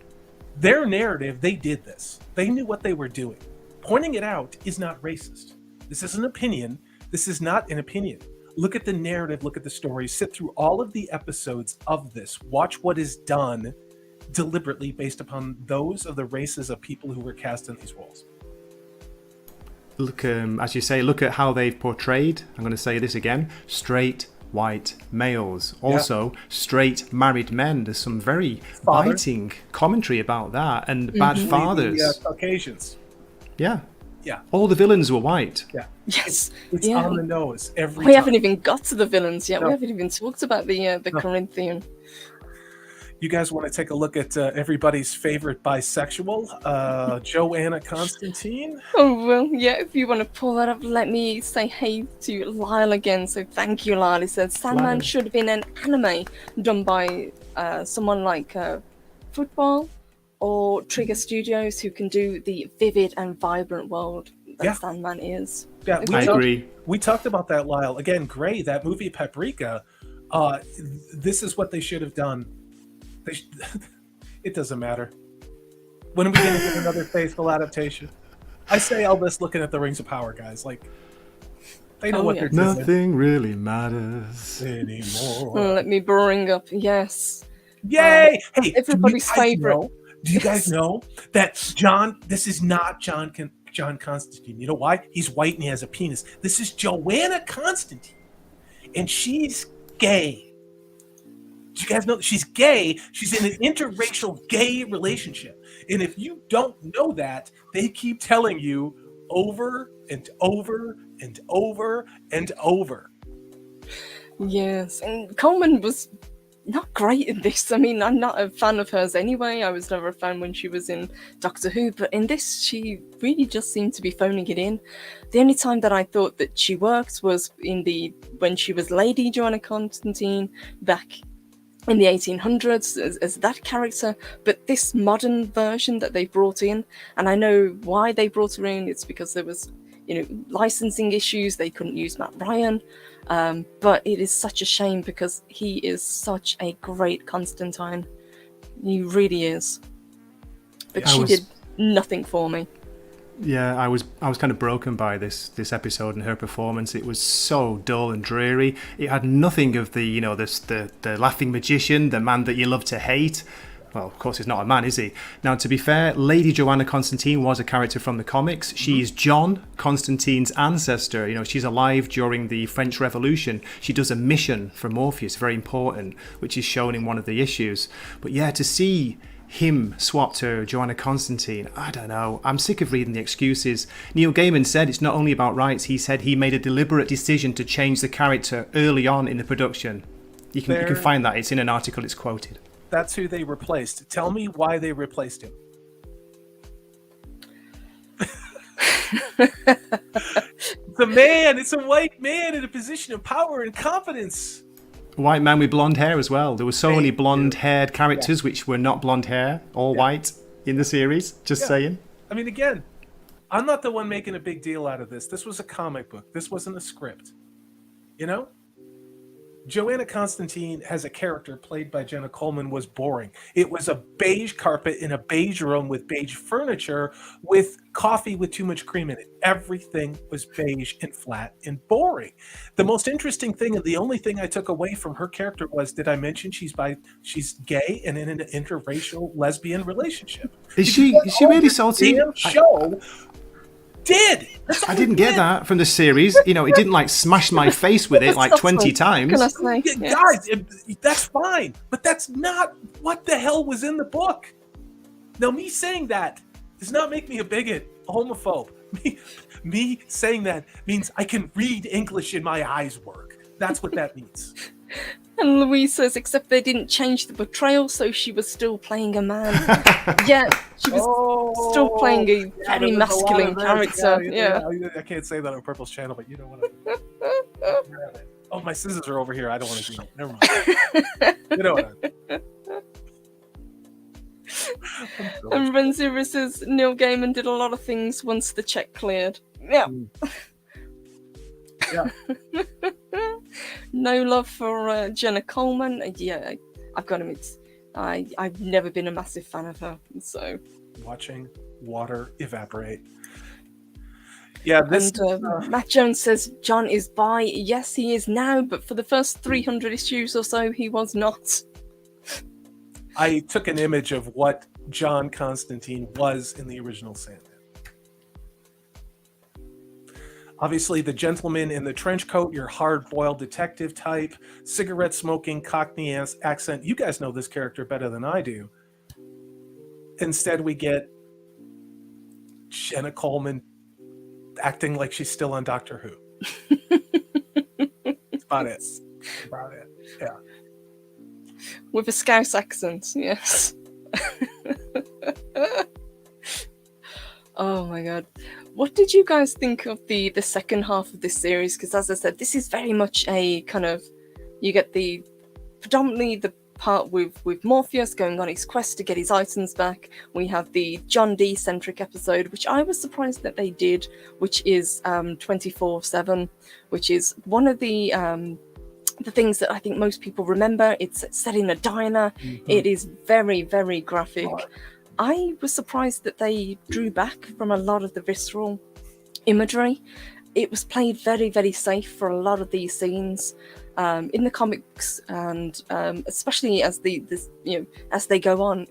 Their narrative, they did this. They knew what they were doing. Pointing it out is not racist. This is an opinion. This is not an opinion. Look at the narrative, look at the story, sit through all of the episodes of this. Watch what is done deliberately based upon those of the races of people who were cast in these roles. Look, as you say, look at how they've portrayed, I'm going to say this again, straight white males. Also, straight married men. There's some very biting commentary about that. And bad fathers. The Caucasians. Yeah. All the villains were white. Yeah. Yes. It's on the nose every We time. haven't even got to the villains yet. No. We haven't even talked about the Corinthian. You guys want to take a look at everybody's favorite bisexual, Joanna Constantine? Oh, well, yeah, if you want to pull that up, let me say hey to Lyle again. So thank you, Lyle. He said Sandman should have been an anime done by someone like Football or Trigger Studios, who can do the vivid and vibrant world that Sandman is. Yeah, I agree. We talked about that, Lyle. Again, Grey, that movie Paprika, this is what they should have done. It doesn't matter. When are we going to get another faithful adaptation? I say all this looking at the Rings of Power, guys. Like, they know what they're doing. Nothing really matters anymore. Let me bring up, yes. Yay! Hey, everybody's favorite. Do you guys know that this is not John Constantine. You know why? He's white and he has a penis. This is Joanna Constantine. And she's gay. Do you guys know she's gay? She's in an interracial gay relationship. And if you don't know that, they keep telling you over and over and over and over. Yes, and Coleman was not great in this. I mean, I'm not a fan of hers anyway. I was never a fan when she was in Doctor Who, but in this, she really just seemed to be phoning it in. The only time that I thought that she worked was when she was Lady Joanna Constantine back in the 1800s as that character, but this modern version that they brought in, and I know why they brought her in, it's because there was, licensing issues, they couldn't use Matt Ryan, but it is such a shame because he is such a great Constantine. He really is. But she did nothing for me. Yeah, I was kind of broken by this episode and her performance. It was so dull and dreary. It had nothing of the the laughing magician, the man that you love to hate. Well, of course, he's not a man, is he? Now, to be fair, Lady Joanna Constantine was a character from the comics. She's John Constantine's ancestor. You know, she's alive during the French Revolution. She does a mission for Morpheus, very important, which is shown in one of the issues. But yeah, to see him swap to Joanna Constantine, I don't know. I'm sick of reading the excuses. Neil Gaiman said it's not only about rights. He said he made a deliberate decision to change the character early on in the production. You can find that. It's in an article. It's quoted. That's who they replaced. Tell me why they replaced him. It's a man. It's a white man in a position of power and confidence. A white man with blonde hair as well. There were so many blonde-haired characters which were not blonde hair, all white in the series. Just saying. I mean, again, I'm not the one making a big deal out of this. This was a comic book. This wasn't a script. You know? Joanna Constantine as a character played by Jenna Coleman was boring. It was a beige carpet in a beige room with beige furniture with coffee with too much cream in it. Everything was beige and flat and boring. The most interesting thing and the only thing I took away from her character was, did I mention she's gay and in an interracial lesbian relationship? Is she really salty? Damn show did. I didn't get that from the series. You know, it didn't like smash my face with it like 20 times. Can I say? Guys, that's fine, but that's not what the hell was in the book. Now, me saying that does not make me a bigot, a homophobe. Me saying that means I can read English and my eyes work. That's what that means. And Louise says, except they didn't change the portrayal, so she was still playing a man. Yeah, she was still playing a very masculine character. Yeah. I can't say that on Purple's channel, but you know what? Oh, my scissors are over here. I don't want to do it. Never mind. You know what? And Renzira says, Neil Gaiman did a lot of things once the check cleared. Yeah. Yeah. No love for Jenna Coleman. Yeah, I've got to admit, I've never been a massive fan of her. So watching water evaporate. Yeah, this. And Matt Jones says John is bi. Yes, he is now, but for the first 300 issues or so, he was not. I took an image of what John Constantine was in the original Sandman. Obviously, the gentleman in the trench coat, your hard-boiled detective type, cigarette-smoking Cockney accent. You guys know this character better than I do. Instead, we get Jenna Coleman acting like she's still on Doctor Who. That's about it. About it. Yeah. With a Scouse accent, yes. Oh my god. What did you guys think of the second half of this series? Because as I said, this is very much a kind of, you get the predominantly the part with Morpheus going on his quest to get his items back. We have the John D centric episode, which I was surprised that they did, which is 24/7, which is one of the things that I think most people remember. It's set in a diner. Mm-hmm. It is very, very graphic. Oh. I was surprised that they drew back from a lot of the visceral imagery. It was played very, very safe for a lot of these scenes in the comics, and especially as as they go on.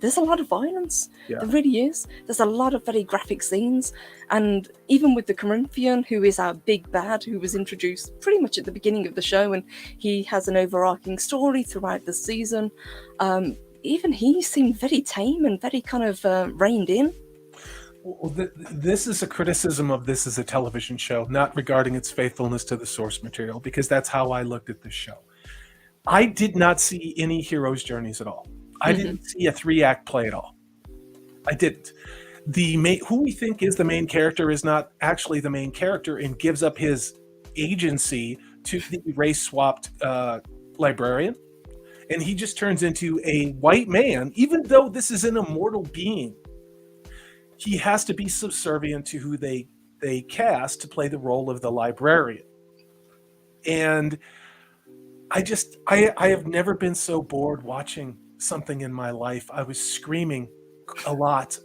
There's a lot of violence. Yeah. There really is. There's a lot of very graphic scenes, and even with the Corinthian, who is our big bad, who was introduced pretty much at the beginning of the show, and he has an overarching story throughout the season. Even he seemed very tame and very kind of reined in. Well, this is a criticism of this as a television show, not regarding its faithfulness to the source material, because that's how I looked at this show. I did not see any hero's journeys at all. I didn't see a 3-act play at all. I didn't. Who we think is the main character is not actually the main character and gives up his agency to the race-swapped librarian. And he just turns into a white man, even though this is an immortal being. He has to be subservient to who they cast to play the role of the librarian. And I have never been so bored watching something in my life. I was screaming a lot.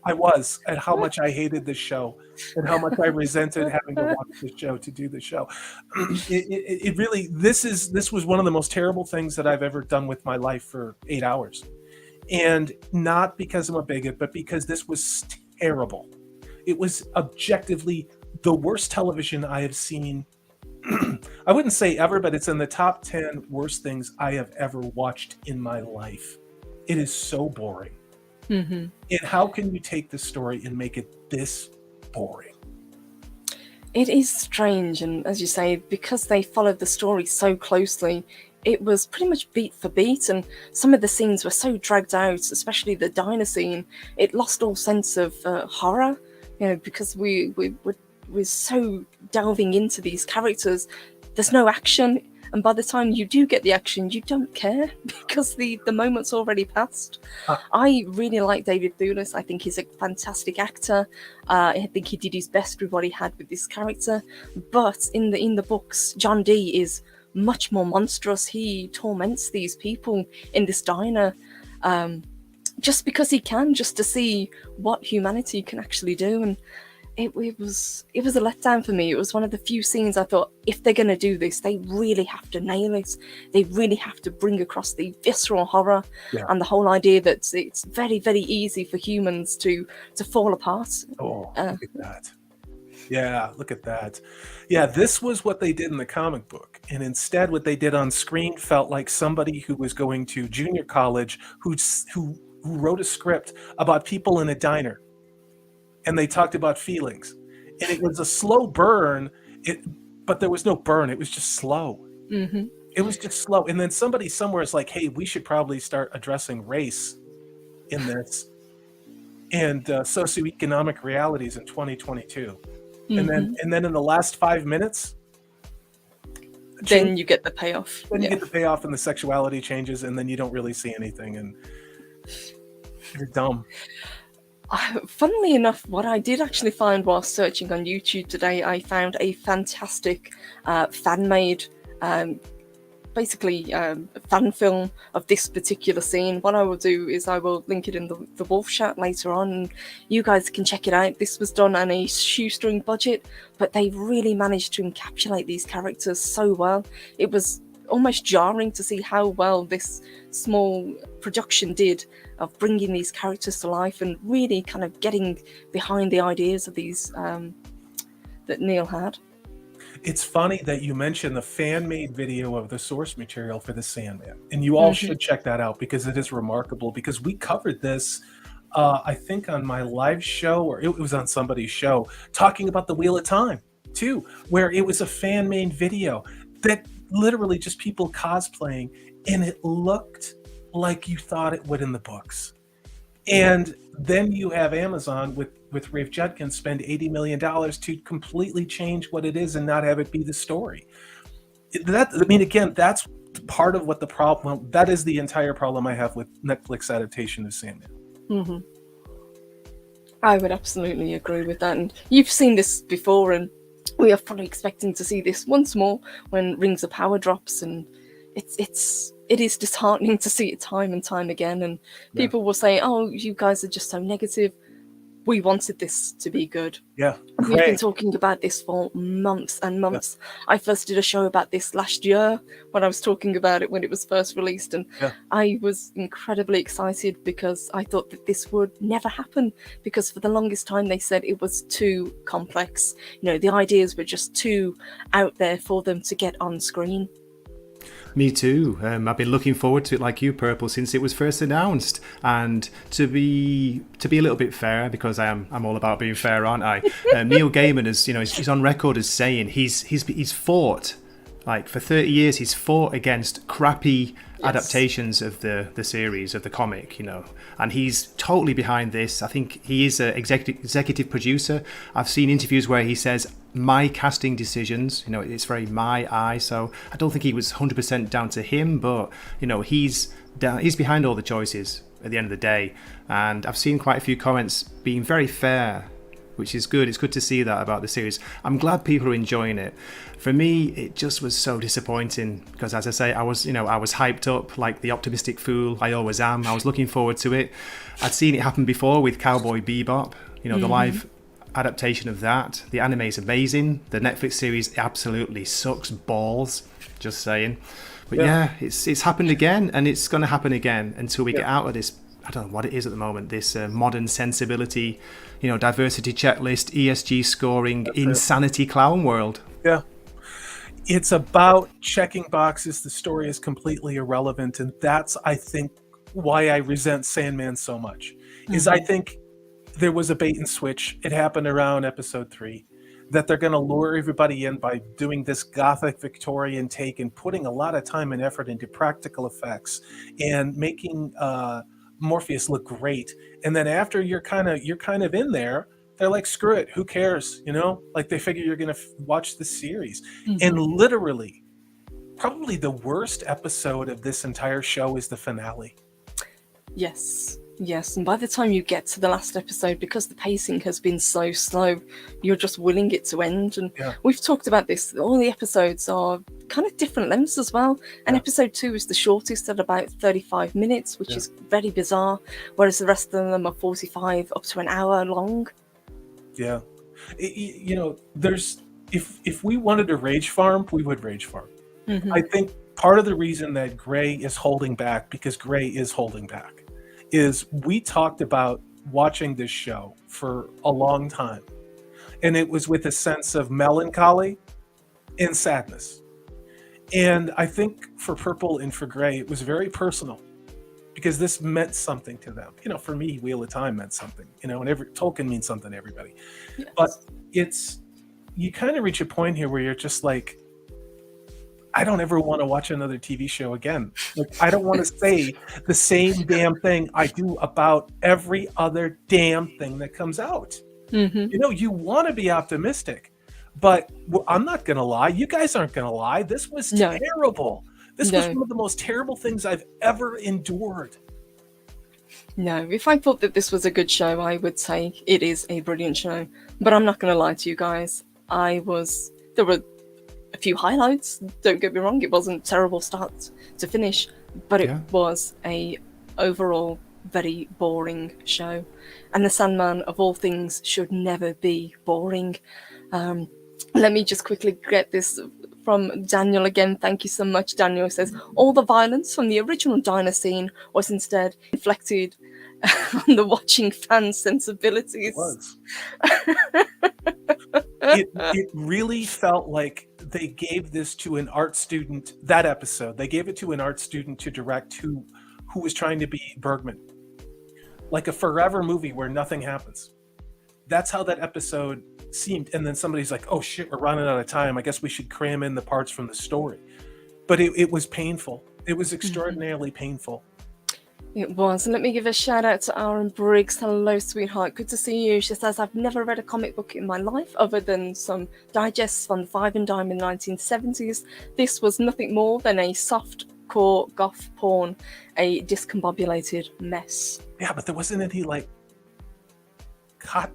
I was, at how much I hated this show. and how much I resented having to watch the show to do the show. It really, this was one of the most terrible things that I've ever done with my life for 8 hours. And not because I'm a bigot, but because this was terrible. It was objectively the worst television I have seen. I wouldn't say ever, but it's in the top 10 worst things I have ever watched in my life. It is so boring. And how can you take this story and make it this boring? It is strange, and as you say, because they followed the story so closely, it was pretty much beat for beat, and some of the scenes were so dragged out, especially the diner scene. It lost all sense of horror, because we're so delving into these characters. There's no action, and by the time you do get the action, you don't care because the moment's already passed. I really like David Thewlis. I think he's a fantastic actor. I think he did his best with what he had with this character. But in the books, John Dee is much more monstrous. He torments these people in this diner just because he can, just to see what humanity can actually do. And it was a letdown for me. It was one of the few scenes I thought, if they're going to do this, they really have to nail it. They really have to bring across the visceral horror and the whole idea that it's very, very easy for humans to fall apart. Look at that. Yeah, look at that. Yeah, this was what they did in the comic book. And instead, what they did on screen felt like somebody who was going to junior college who wrote a script about people in a diner. And they talked about feelings. And it was a slow burn, but there was no burn. It was just slow. It was just slow. And then somebody somewhere is like, hey, we should probably start addressing race in this and socioeconomic realities in 2022. And then in the last 5 minutes, then you get the payoff. Then you get the payoff, and the sexuality changes, and then you don't really see anything, and you're dumb. Funnily enough, what I did actually find while searching on YouTube today, I found a fantastic fan-made, fan film of this particular scene. What I will do is I will link it in the Wolf Chat later on, and you guys can check it out. This was done on a shoestring budget, but they really managed to encapsulate these characters so well. It was almost jarring to see how well this small production did of bringing these characters to life and really kind of getting behind the ideas of these that Neil had. It's funny that you mentioned the fan-made video of the source material for the Sandman, and you all should check that out because it is remarkable. Because we covered this, I think, on my live show, or it was on somebody's show, talking about the Wheel of Time too, where it was a fan-made video that literally just people cosplaying, and it looked like you thought it would in the books. And then you have Amazon with Rafe Judkins spend $80 million to completely change what it is and not have it be the story. That's part of what the problem. Well, that is the entire problem I have with Netflix adaptation of Sandman. I would absolutely agree with that. And you've seen this before, and we are fully expecting to see this once more when Rings of Power drops, and it is disheartening to see it time and time again. And people will say, "Oh, you guys are just so negative." We wanted this to be good. Yeah, we've been talking about this for months and months. I first did a show about this last year when I was talking about it when it was first released, and I was incredibly excited because I thought that this would never happen, because for the longest time they said it was too complex. The ideas were just too out there for them to get on screen. Me too. I've been looking forward to it like you, Purple, since it was first announced. And to be a little bit fair, because I'm all about being fair, aren't I? Neil Gaiman is, he's on record as saying he's fought, like for 30 years, he's fought against crappy adaptations of the series, of the comic, and he's totally behind this. I think he is an executive producer. I've seen interviews where he says, my casting decisions, it's very my eye, so I don't think he was 100% down to him, but he's behind all the choices at the end of the day. And I've seen quite a few comments being very fair, which is good. It's good to see that about the series. I'm glad people are enjoying it. For me, it just was so disappointing because, as I say, I was hyped up like the optimistic fool I always am. I was looking forward to it. I'd seen it happen before with Cowboy Bebop, the live adaptation of that. The anime is amazing. The Netflix series absolutely sucks balls. Just saying. But yeah, it's happened again, and it's going to happen again until we get out of this. I don't know what it is at the moment. This modern sensibility, diversity checklist, ESG scoring, insanity clown world. Yeah. It's about checking boxes. The story is completely irrelevant, and that's, I think, why I resent Sandman so much. Is I think there was a bait and switch. It happened around episode 3. That they're going to lure everybody in by doing this gothic Victorian take and putting a lot of time and effort into practical effects and making Morpheus look great. And then after you're kind of in there, they're like, screw it, who cares? Like they figure you're going to watch the series. And literally, probably the worst episode of this entire show is the finale. Yes, and by the time you get to the last episode, because the pacing has been so slow, you're just willing it to end. And we've talked about this, all the episodes are kind of different lengths as well. And episode 2 is the shortest at about 35 minutes, which is very bizarre, whereas the rest of them are 45 up to an hour long. Yeah. There's if we wanted to rage farm, we would rage farm. I think part of the reason that Gray is holding back, because Gray is holding back, is we talked about watching this show for a long time, and it was with a sense of melancholy and sadness. And I think for Purple and for Gray, it was very personal, because this meant something to them. For me, Wheel of Time meant something, and Tolkien means something to everybody. Yes. But you kind of reach a point here where you're just like, I don't ever want to watch another TV show again. Like, I don't want to say the same damn thing I do about every other damn thing that comes out. You want to be optimistic, but I'm not going to lie. You guys aren't going to lie. This was terrible. This was one of the most terrible things I've ever endured. No, if I thought that this was a good show, I would say it is a brilliant show. But I'm not going to lie to you guys. There were a few highlights, don't get me wrong, it wasn't terrible start to finish, but it was a overall very boring show. And the Sandman, of all things, should never be boring. Let me just quickly get this from Daniel again. Thank you so much, Daniel. Says, all the violence from the original diner scene was instead inflected on the watching fans' sensibilities. It really felt like they gave this to an art student, that episode. They gave it to an art student to direct who was trying to be Bergman. Like a forever movie where nothing happens. That's how that episode seemed. And then somebody's like, oh shit, we're running out of time. I guess we should cram in the parts from the story. But it was painful. It was extraordinarily painful. It was. And let me give a shout out to Aaron Briggs. Hello, sweetheart. Good to see you. She says, I've never read a comic book in my life other than some digests from Five and Dime in the 1970s. This was nothing more than a soft-core goth porn, a discombobulated mess. Yeah, but there wasn't any, hot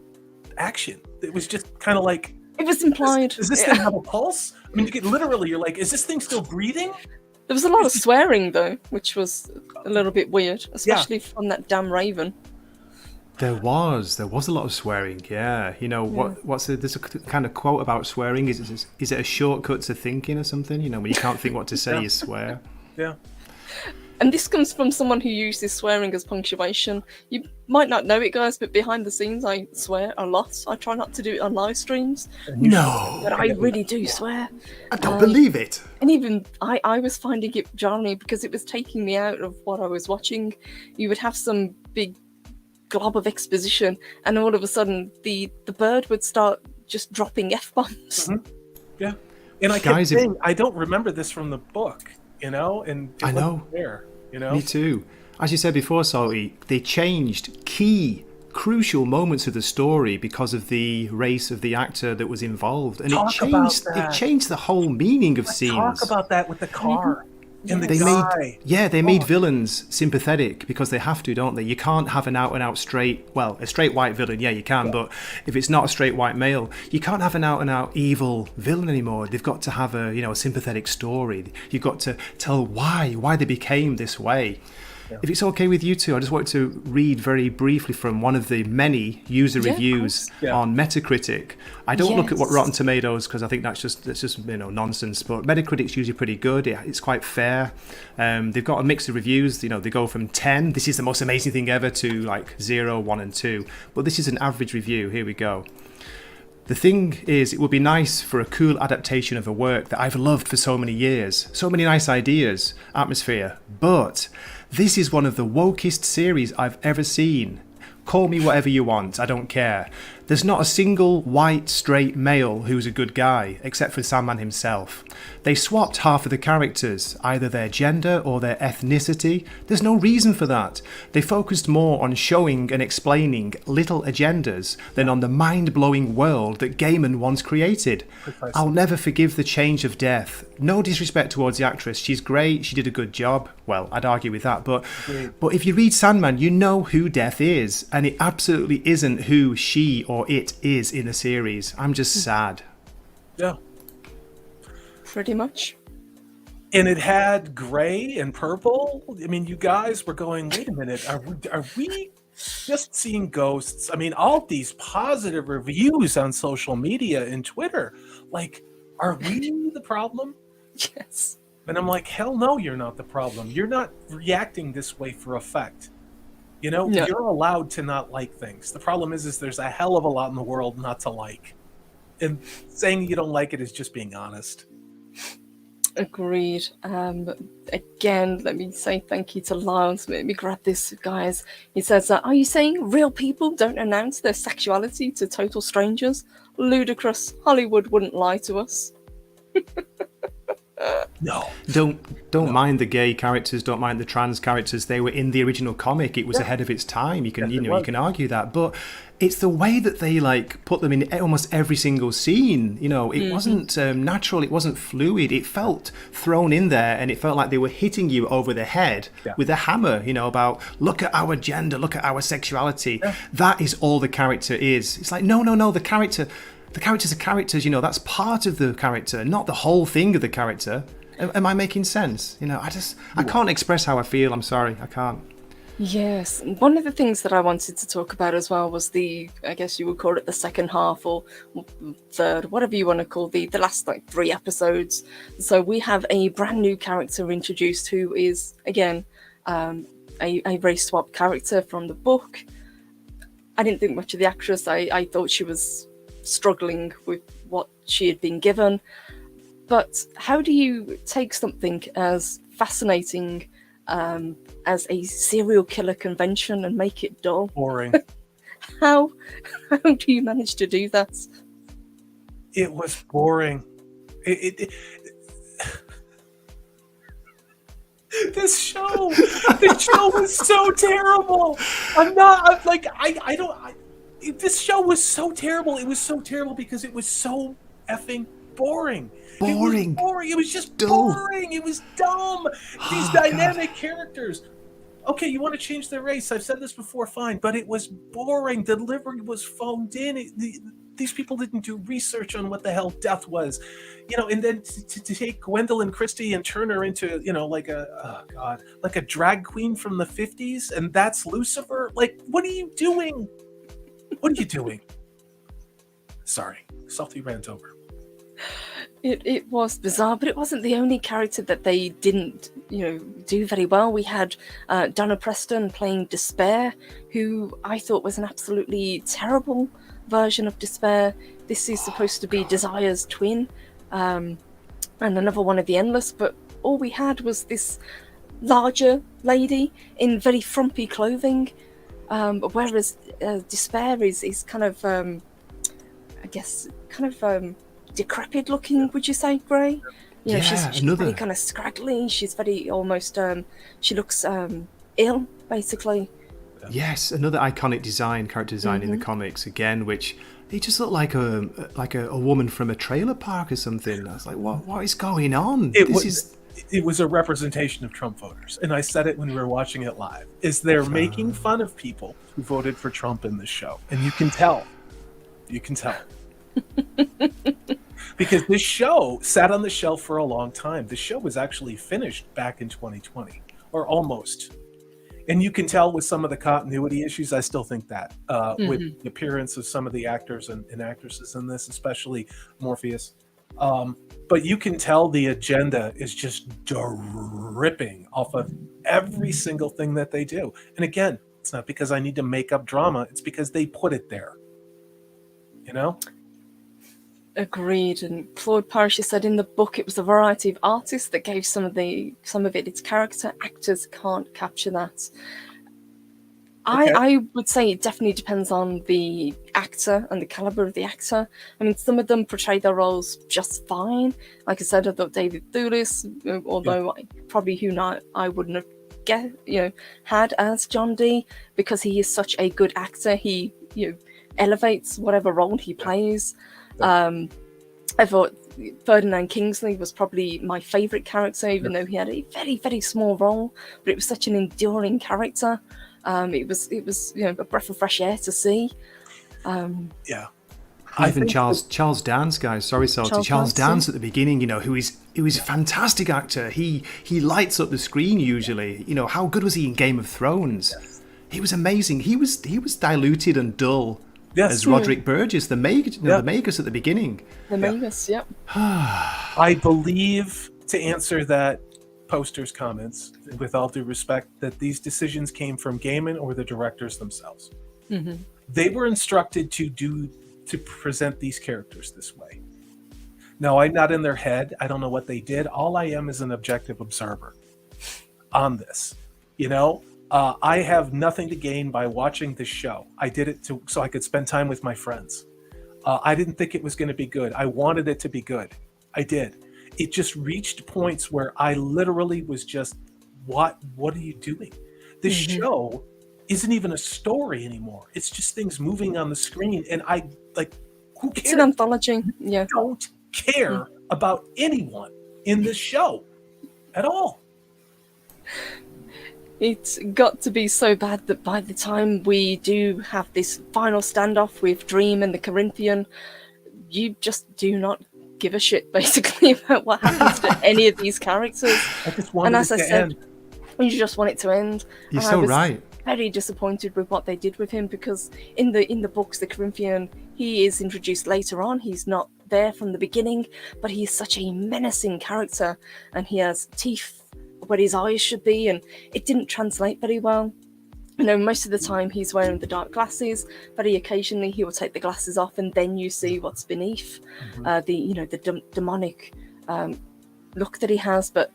action. It was just kind of like... It was implied. Does this thing have a pulse? I mean, you're like, is this thing still breathing? There was a lot of swearing, though, which was a little bit weird, especially from that damn raven. There was a lot of swearing, yeah. There's a kind of quote about swearing. Is it a shortcut to thinking or something? When you can't think what to say, you swear. Yeah. And this comes from someone who uses swearing as punctuation. You might not know it, guys, but behind the scenes, I swear a lot. I try not to do it on live streams. No! But I really do swear. I don't believe it! And even I was finding it jarring because it was taking me out of what I was watching. You would have some big glob of exposition, and all of a sudden, the bird would start just dropping F-bombs. Yeah. And I kept saying, I don't remember this from the book. And I know. There, Me too. As you said before, Salty, they changed key, crucial moments of the story because of the race of the actor that was involved, and it changed the whole meaning of scenes. Talk about that with the car and the guy. They made villains sympathetic because they have to, don't they? You can't have an out-and-out a straight white villain, you can, but if it's not a straight white male, you can't have an out-and-out evil villain anymore. They've got to have a sympathetic story. You've got to tell why they became this way. if it's okay with you two, I just wanted to read very briefly from one of the many user reviews on Metacritic. I don't look at what Rotten Tomatoes, because I think that's just nonsense. But Metacritic's usually pretty good. It's quite fair. They've got a mix of reviews. They go from 10, this is the most amazing thing ever, to like 0, 1, and 2. But this is an average review. Here we go. The thing is, it would be nice for a cool adaptation of a work that I've loved for so many years. So many nice ideas, atmosphere. But this is one of the wokest series I've ever seen. Call me whatever you want, I don't care. There's not a single white, straight male who's a good guy, except for Sandman himself. They swapped half of the characters, either their gender or their ethnicity. There's no reason for that. They focused more on showing and explaining little agendas than on the mind-blowing world that Gaiman once created. Precisely. I'll never forgive the change of death. No disrespect towards the actress. She's great, she did a good job. Well, I'd argue with that, but if you read Sandman, you know who Death is, and it absolutely isn't who she or it is in the series. I'm just sad. Yeah. Pretty much. And it had gray and purple. I mean, you guys were going, wait a minute, are we just seeing ghosts? I mean, all these positive reviews on social media and Twitter. Like, are we the problem? Yes. And I'm like, hell no, you're not the problem. You're not reacting this way for effect. You're allowed to not like things. The problem is there's a hell of a lot in the world not to like. And saying you don't like it is just being honest. Agreed. Again, let me say thank you to Lyles. Let me grab this, guys. He says, are you saying real people don't announce their sexuality to total strangers? Ludicrous. Hollywood wouldn't lie to us. No. Don't mind the gay characters, don't mind the trans characters. They were in the original comic. It was ahead of its time. You can you can argue that, but it's the way that they put them in almost every single scene. It wasn't natural, it wasn't fluid. It felt thrown in there, and it felt like they were hitting you over the head with a hammer, about look at our gender, look at our sexuality. That is all the character is. It's like no, the characters are characters, that's part of the character, not the whole thing of the character. Am I making sense? I can't express how I feel. I'm sorry, I can't. Yes. One of the things that I wanted to talk about as well was I guess you would call it the second half or third, whatever you want to call the last 3 episodes. So we have a brand new character introduced who is, again, a race swap character from the book. I didn't think much of the actress. I thought she was struggling with what she had been given. But how do you take something as fascinating as a serial killer convention and make it dull? Boring. How do you manage to do that? It was boring. This show was so terrible. This show was so terrible. It was so terrible because it was so effing boring. Boring. It was just boring. It was dumb. These dynamic characters. Okay, you want to change their race. I've said this before, fine. But it was boring. The delivery was phoned in. These people didn't do research on what the hell death was. And then to take Gwendolyn Christie and turn her into, like a drag queen from the 50s, and that's Lucifer? Like, what are you doing? What are you doing? Sorry, salty rant over. It was bizarre, but it wasn't the only character that they didn't, do very well. We had Donna Preston playing Despair, who I thought was an absolutely terrible version of Despair. This is supposed to be Desire's twin, and another one of the Endless, but all we had was this larger lady in very frumpy clothing, whereas Despair is kind of, decrepit looking, would you say, Gray? She's very kind of scraggly. She's very almost, she looks ill, basically. Yes, another iconic character design in the comics, again, which he just looked like a woman from a trailer park or something. I was like, what is going on? It was a representation of Trump voters, and I said it when we were watching it live. They're making fun of people who voted for Trump in this show, and you can tell. Because this show sat on the shelf for a long time. The show was actually finished back in 2020, or almost. And you can tell with some of the continuity issues, I still think that with Mm-hmm. the appearance of some of the actors and actresses in this, especially Morpheus. But you can tell the agenda is just dripping off of every single thing that they do. And again, it's not because I need to make up drama. It's because they put it there. You know? Agreed. And Claude Parrish said in the book it was a variety of artists that gave some of it its character. Actors can't capture that. Okay. I would say it definitely depends on the actor and the caliber of the actor. I mean, some of them portray their roles just fine. Like I said, I thought David Thewlis, although probably who not I wouldn't have had as John Dee, because he is such a good actor. He elevates whatever role he plays. I thought Ferdinand Kingsley was probably my favourite character, even though he had a very, very small role, but it was such an enduring character. It was a breath of fresh air to see. Even Charles Dance, guys. Sorry, Salty. Charles Dance at the beginning, who is a fantastic actor. He lights up the screen usually. How good was he in Game of Thrones? Yes. He was amazing. He was diluted and dull as Roderick Burgess, the Magus at the beginning. The Magus, yep. I believe, to answer that poster's comments, with all due respect, that these decisions came from Gaiman or the directors themselves. Mm-hmm. They were instructed to present these characters this way. Now, I'm not in their head. I don't know what they did. All I am is an objective observer on this. I have nothing to gain by watching this show. I did it so I could spend time with my friends. I didn't think it was going to be good. I wanted it to be good. I did. It just reached points where I literally was just, what are you doing? This show isn't even a story anymore. It's just things moving on the screen. And who cares? It's an anthology. Yeah. I don't care about anyone in this show at all. It's got to be so bad that by the time we do have this final standoff with Dream and the Corinthian, you just do not give a shit, basically, about what happens to any of these characters. I just wanted it to end. You just want it to end. You're so right. Very disappointed with what they did with him, because in the books, the Corinthian, he is introduced later on. He's not there from the beginning, but he is such a menacing character, and he has teeth where his eyes should be, and it didn't translate very well. Most of the time he's wearing the dark glasses. Very occasionally he will take the glasses off, and then you see what's beneath the demonic look that he has. But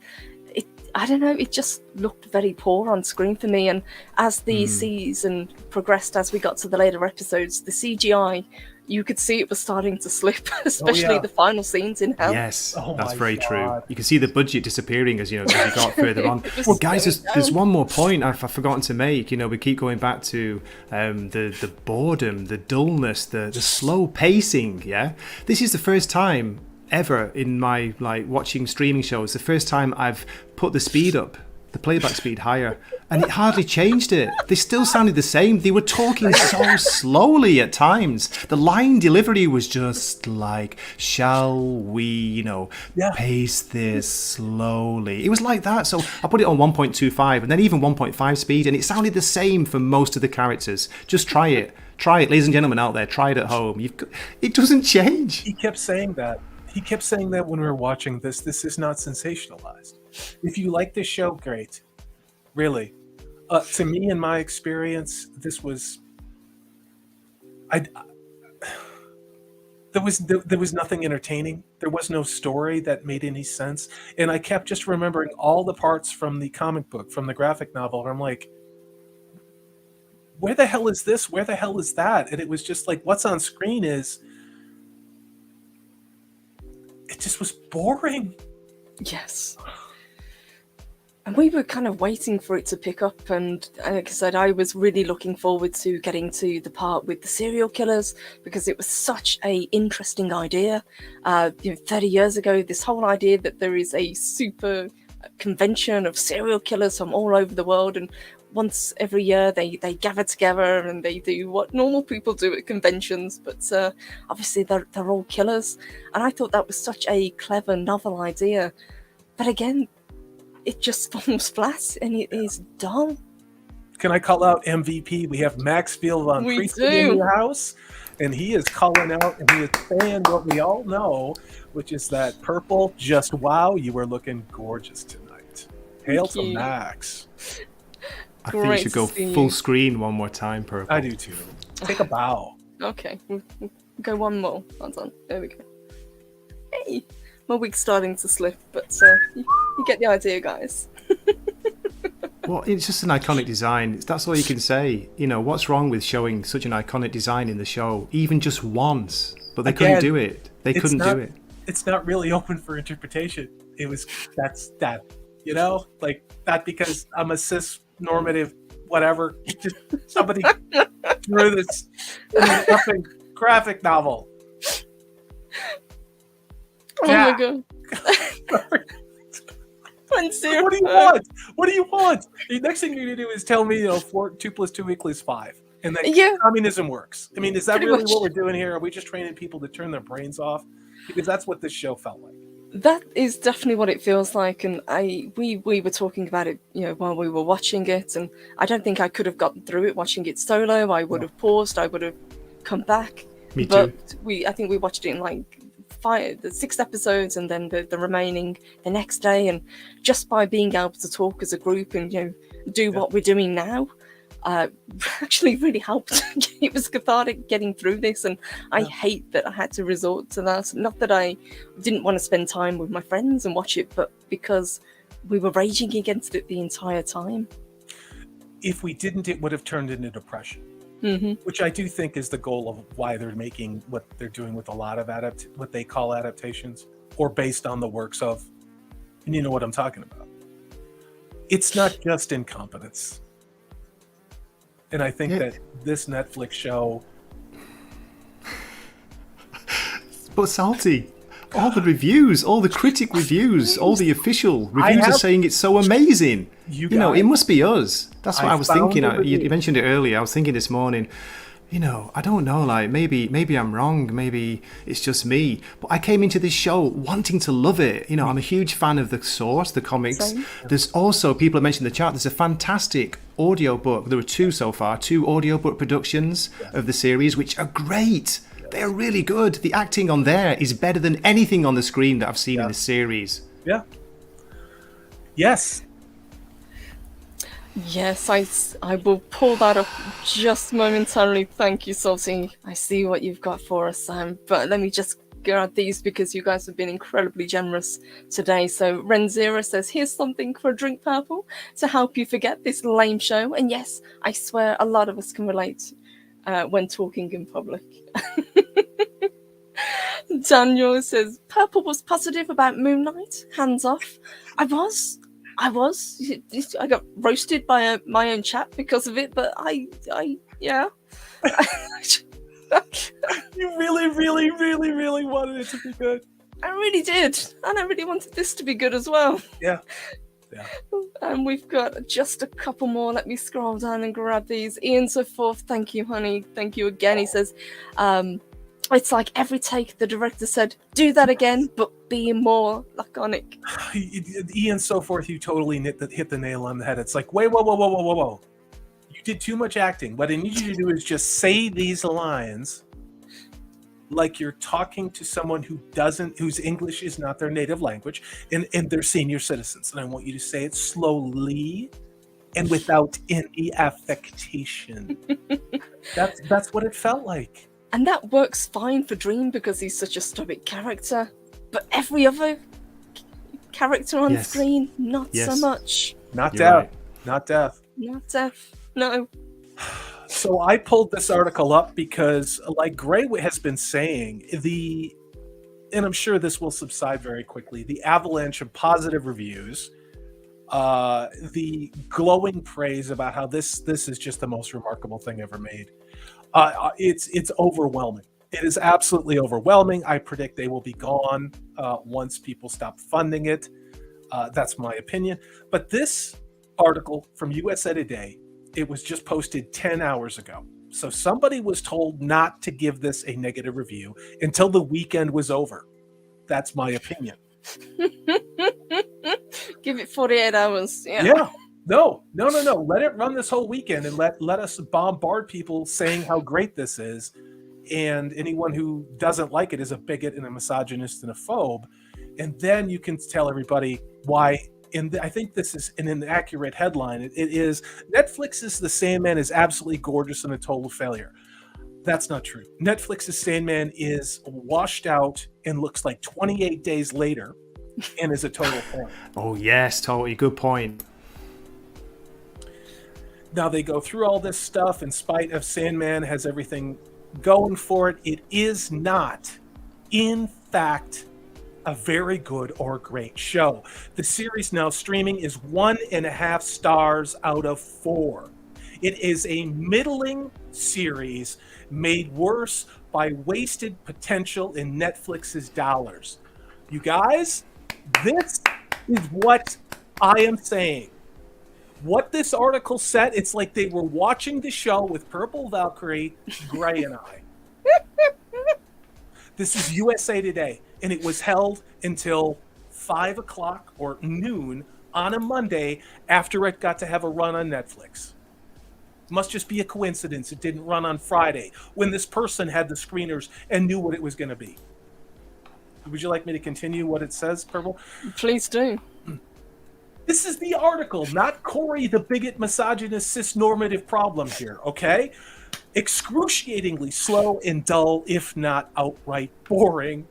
I don't know, it just looked very poor on screen for me. And as the season progressed, as we got to the later episodes, the CGI, you could see it was starting to slip, especially the final scenes in hell. Yes, that's very true. You can see the budget disappearing as you got further on. Well, guys, there's one more point I've forgotten to make. We keep going back to the boredom, the dullness, the slow pacing. Yeah, this is the first time ever in my watching streaming shows. The first time I've put the speed up, the playback speed higher, and it hardly changed it. They still sounded the same. They were talking so slowly at times. The line delivery was just like, shall we, pace this slowly? It was like that. So I put it on 1.25 and then even 1.5 speed, and it sounded the same for most of the characters. Just try it. Try it, ladies and gentlemen out there. Try it at home. It doesn't change. He kept saying that. When we were watching this. This is not sensationalized. If you like this show, great. Really. To me, in my experience, this was... There was nothing entertaining. There was no story that made any sense. And I kept just remembering all the parts from the comic book, from the graphic novel, where I'm like, where the hell is this? Where the hell is that? And it was just like, what's on screen is... It just was boring. Yes. And we were kind of waiting for it to pick up, and like I said, I was really looking forward to getting to the part with the serial killers, because it was such a interesting idea. 30 years ago, this whole idea that there is a super convention of serial killers from all over the world, and once every year they gather together and they do what normal people do at conventions, but obviously they're all killers. And I thought that was such a clever novel idea, but again, it just falls flat and it is dull. Can I call out MVP? We have Maxfield von We Priestley in do. the house, and he is calling out and he is saying what we all know, which is that Purple, just wow, you are looking gorgeous tonight. Hail to you. Max. I think you Great should go to see full you. screen one more time, Purple. I do too. Take a bow. Okay, we'll go one more. Hold on. There we go. Hey, my wig's starting to slip, but you get the idea, guys. Well, it's just an iconic design. That's all you can say. You know, what's wrong with showing such an iconic design in the show, even just once? But they couldn't do it. They couldn't do it. It's not really open for interpretation. That's that. You know, like not because I'm a cis normative whatever. Just somebody drew this in a fucking graphic novel. Oh Yeah. my god. What do you want? What do you want? The next thing you're gonna do is tell me, 2 + 2 = 5, and that Yeah. communism works. I mean, is that Pretty really much. what we're doing here? Are we just training people to turn their brains off? Because that's what this show felt like. That is definitely what it feels like, and we were talking about it, while we were watching it, and I don't think I could have gotten through it watching it solo. I would have paused, I would have come back. Me but too. I think we watched it in like 6 episodes, and then the remaining the next day, and just by being able to talk as a group and do what we're doing now, actually really helped. It was cathartic getting through this, and I hate that I had to resort to that. Not that I didn't want to spend time with my friends and watch it, but because we were raging against it the entire time. If we didn't, it would have turned into depression. Which I do think is the goal of why they're making what they're doing with a lot of what they call adaptations, or based on the works of, and you know what I'm talking about. It's not just incompetence. And I think that this Netflix show... But Salty, all the reviews, all the critic reviews, all the official reviews are saying it's so amazing. It must be us. That's what I was thinking. You mentioned it earlier. I was thinking this morning, I don't know, like maybe I'm wrong. Maybe it's just me. But I came into this show wanting to love it. I'm a huge fan of the source, the comics. Same. There's also, people have mentioned in the chat, there's a fantastic audiobook. There were 2 so far, 2 audiobook productions of the series, which are great. They're really good. The acting on there is better than anything on the screen that I've seen in the series. Yeah. Yes. Yes, I will pull that up just momentarily. Thank you, Salty. I see what you've got for us, Sam. But let me just grab these because you guys have been incredibly generous today. So Ren Zero says, here's something for a drink, Purple, to help you forget this lame show. And yes, I swear a lot of us can relate when talking in public. Daniel says, Purple was positive about Moon Knight. Hands off. I was. I got roasted by my own chat because of it, but yeah. You really, really, really, really wanted it to be good. I really did, and I really wanted this to be good as well. Yeah. And we've got just a couple more. Let me scroll down and grab these. Ian so forth, thank you, honey. Thank you again. He says, it's like every take the director said, do that again, but be more laconic. Ian so forth, you totally hit the nail on the head. It's like, wait, whoa. You did too much acting. What I need you to do is just say these lines like you're talking to someone whose English is not their native language, and they're senior citizens. And I want you to say it slowly and without any affectation. That's what it felt like. And that works fine for Dream because he's such a stoic character. But every other character on screen, not so much. Not You're death. right. Not death. Not death. No. So I pulled this article up because, like Gray has been saying, and I'm sure this will subside very quickly, the avalanche of positive reviews, the glowing praise about how this is just the most remarkable thing ever made. It's overwhelming. It is absolutely overwhelming. I predict they will be gone once people stop funding it. That's my opinion. But this article from USA Today, it was just posted 10 hours ago. So somebody was told not to give this a negative review until the weekend was over. That's my opinion. Give it 48 hours. Yeah. No. Let it run this whole weekend and let us bombard people saying how great this is. And anyone who doesn't like it is a bigot and a misogynist and a phobe. And then you can tell everybody why. And I think this is an inaccurate headline. It is Netflix's The Sandman is absolutely gorgeous and a total failure. That's not true. Netflix's Sandman is washed out and looks like 28 days later and is a total failure. Oh, yes, totally. Good point. Now they go through all this stuff in spite of Sandman has everything going for it. It is not, in fact, a very good or great show. The series now streaming is 1.5 stars out of 4. It is a middling series made worse by wasted potential in Netflix's dollars. You guys, this is what I am saying. What this article said, it's like they were watching the show with Purple Valkyrie, Gray, and I. This is USA Today, and it was held until 5 o'clock or noon on a Monday after it got to have a run on Netflix. Must just be a coincidence it didn't run on Friday when this person had the screeners and knew what it was going to be. Would you like me to continue what it says, Purple? Please do. This is the article, not Corey, the bigot, misogynist, cis-normative problem here, okay? Excruciatingly slow and dull, if not outright boring.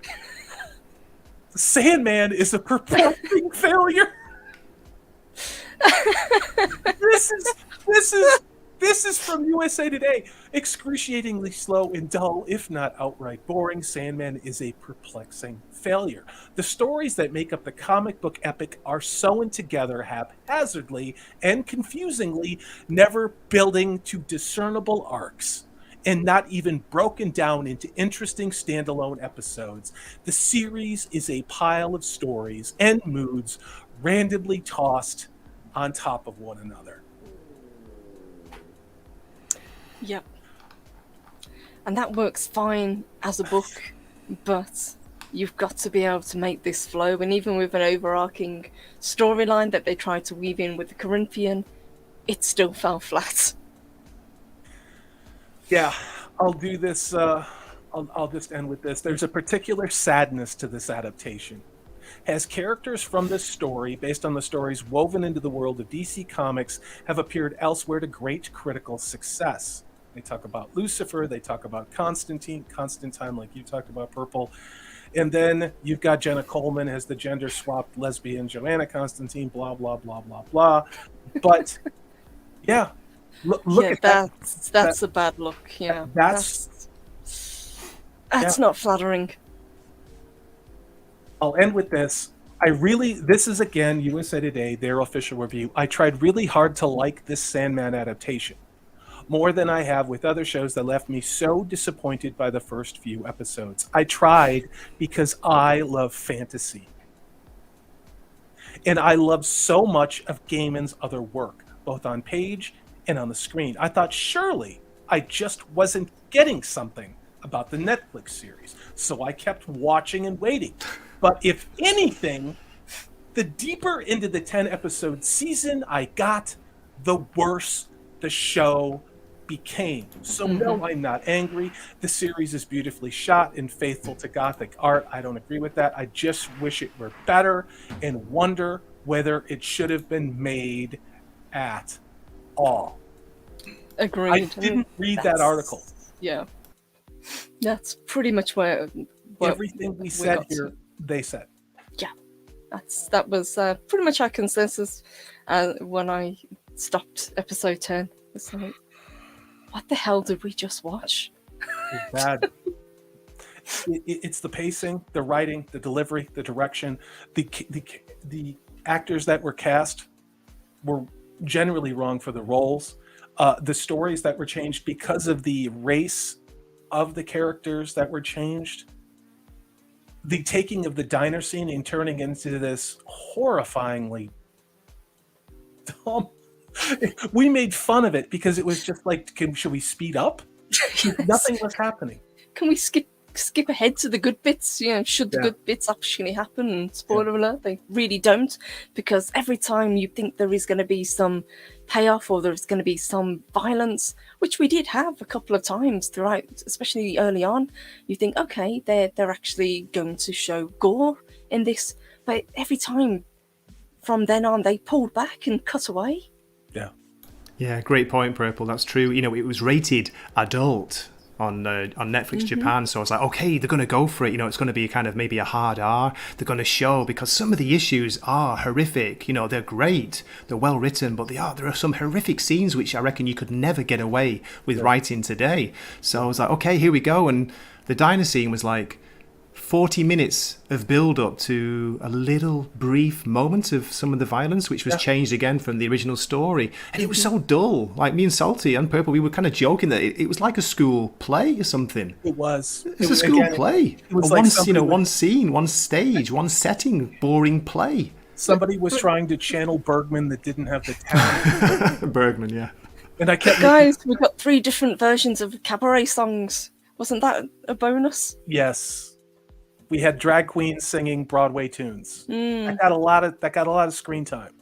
Sandman is a perplexing failure. This is from USA Today. Excruciatingly slow and dull, if not outright boring, Sandman is a perplexing failure. The stories that make up the comic book epic are sewn together haphazardly and confusingly, never building to discernible arcs, and not even broken down into interesting standalone episodes. The series is a pile of stories and moods randomly tossed on top of one another. Yep. And that works fine as a book, but you've got to be able to make this flow. And even with an overarching storyline that they tried to weave in with the Corinthian, it still fell flat. Yeah, I'll do this. I'll just end with this. There's a particular sadness to this adaptation. As characters from this story, based on the stories woven into the world of DC Comics, have appeared elsewhere to great critical success. They talk about Lucifer, they talk about Constantine, like you talked about, Purple. And then you've got Jenna Coleman as the gender-swapped lesbian Joanna Constantine, blah, blah, blah, blah, blah. But, yeah, look at that. That's a bad look, yeah. That's not flattering. I'll end with this. This is, again, USA Today, their official review. I tried really hard to like this Sandman adaptation, more than I have with other shows that left me so disappointed by the first few episodes. I tried because I love fantasy. And I love so much of Gaiman's other work, both on page and on the screen. I thought surely I just wasn't getting something about the Netflix series. So I kept watching and waiting. But if anything, the deeper into the 10-episode season I got, the worse the show became. So no, I'm not angry. The series is beautifully shot and faithful to Gothic art. I don't agree with that. I just wish it were better and wonder whether it should have been made at all. Agreed. I didn't read that article. Yeah. That's pretty much where everything we said here, they said. Yeah. That was pretty much our consensus when I stopped episode 10. It's like, what the hell did we just watch? It's bad. It's the pacing, the writing, the delivery, the direction. The actors that were cast were generally wrong for the roles. The stories that were changed because of the race of the characters that were changed. The taking of the diner scene and turning into this horrifyingly dumb. We made fun of it because it was just like, should we speed up? Nothing was happening. Can we skip skip ahead to the good bits, should the good bits actually happen. Spoiler alert, they really don't, because every time you think there is going to be some payoff or there's going to be some violence, which we did have a couple of times throughout, especially early on, you think, okay, they're actually going to show gore in this, but every time from then on they pulled back and cut away. Yeah, great point, Purple. That's true. It was rated adult on Netflix Japan, so I was like, okay, they're going to go for it. It's going to be kind of maybe a hard R. They're going to show, because some of the issues are horrific. They're great, they're well written, but there are some horrific scenes which I reckon you could never get away with writing today. So I was like, okay, here we go. And the diner scene was like 40 minutes of build-up to a little brief moment of some of the violence, which was changed again from the original story. And it was so dull. Like, me and Salty and Purple, we were kind of joking that it was like a school play or something. It was. It was a school play. It was one scene, one stage, one setting, boring play. Somebody was trying to channel Bergman that didn't have the talent. Bergman, yeah. And I kept... Guys, we've got 3 different versions of cabaret songs. Wasn't that a bonus? Yes. We had drag queens singing Broadway tunes. That got a lot of screen time.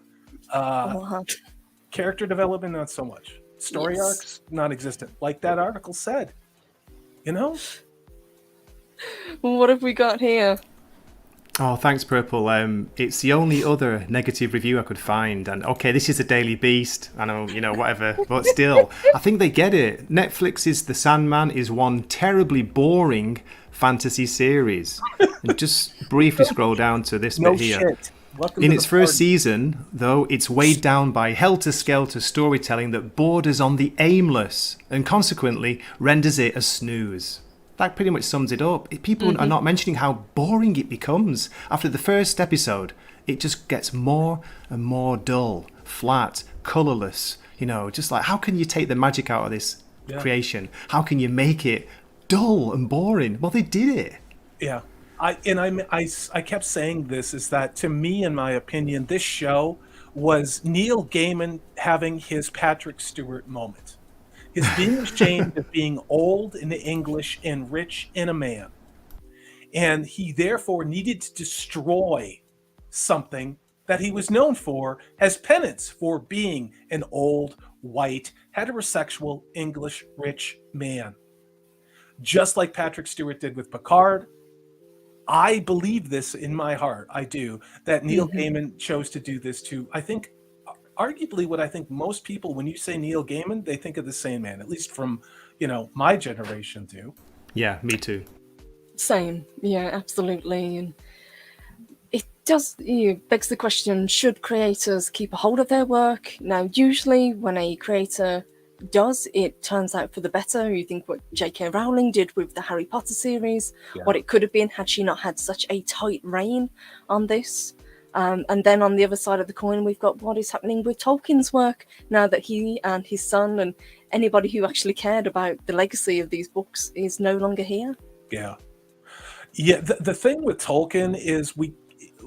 Character development, not so much. Story arcs, non-existent. Like that article said. What have we got here? Oh, thanks, Purple. It's the only other negative review I could find. And okay, this is a Daily Beast. I know, whatever. But still, I think they get it. Netflix's The Sandman is one terribly boring fantasy series. And just briefly scroll down to this bit here. Shit. In its first season, though, it's weighed down by helter-skelter storytelling that borders on the aimless and consequently renders it a snooze. That pretty much sums it up. People are not mentioning how boring it becomes. After the first episode, it just gets more and more dull, flat, colourless. Just like, how can you take the magic out of this creation? How can you make it dull and boring? Well, they did it. Yeah. I kept saying this, is that, to me, in my opinion, this show was Neil Gaiman having his Patrick Stewart moment. His being ashamed of being old in the English and rich in a man. And he therefore needed to destroy something that he was known for as penance for being an old, white, heterosexual, English, rich man. Just like Patrick Stewart did with Picard. I believe this in my heart, I do, that Neil Gaiman chose to do this too. I think, arguably, what I think most people, when you say Neil Gaiman, they think of the Sandman, at least from, my generation do. Yeah, me too. Same. Yeah, absolutely. And it does begs the question, should creators keep a hold of their work? Now, usually when a creator does, it turns out for the better. You think what J.K. Rowling did with the Harry Potter series, what it could have been had she not had such a tight rein on this. And then on the other side of the coin, we've got what is happening with Tolkien's work now that he and his son and anybody who actually cared about the legacy of these books is no longer here. Yeah. The thing with Tolkien is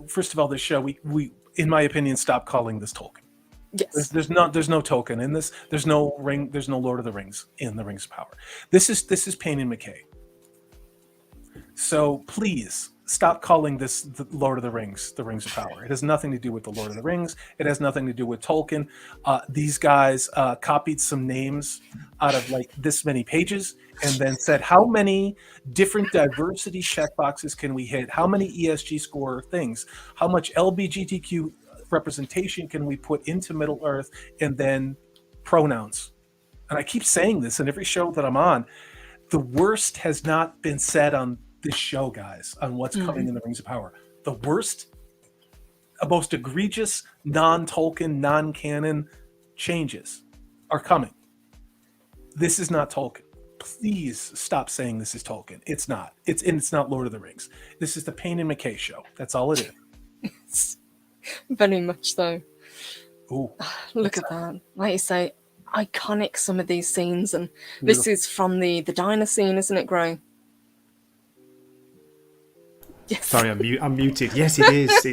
first of all, this show, we in my opinion, stopped calling this Tolkien. Yes. There's no Tolkien in this. There's no Lord of the Rings in the Rings of Power. This is Payne and McKay. So please stop calling this the Lord of the Rings of Power. It has nothing to do with the Lord of the Rings. It has nothing to do with Tolkien. These guys copied some names out of like this many pages and then said, how many different diversity checkboxes can we hit? How many ESG score things? How much LGBTQ representation can we put into Middle Earth, and then pronouns? And I keep saying this in every show that I'm on. The worst has not been said on this show, guys, on what's coming in the Rings of Power. The worst, most egregious, non-Tolkien, non-canon changes are coming. This is not Tolkien. Please stop saying this is Tolkien. It's not. It's not Lord of the Rings. This is the Payne and McKay show. That's all it is. Very much so. Ooh, look at that. Like you say, iconic, some of these scenes. And this is from the diner scene, isn't it, Gray? Yes. Sorry, I'm muted. Yes, it is.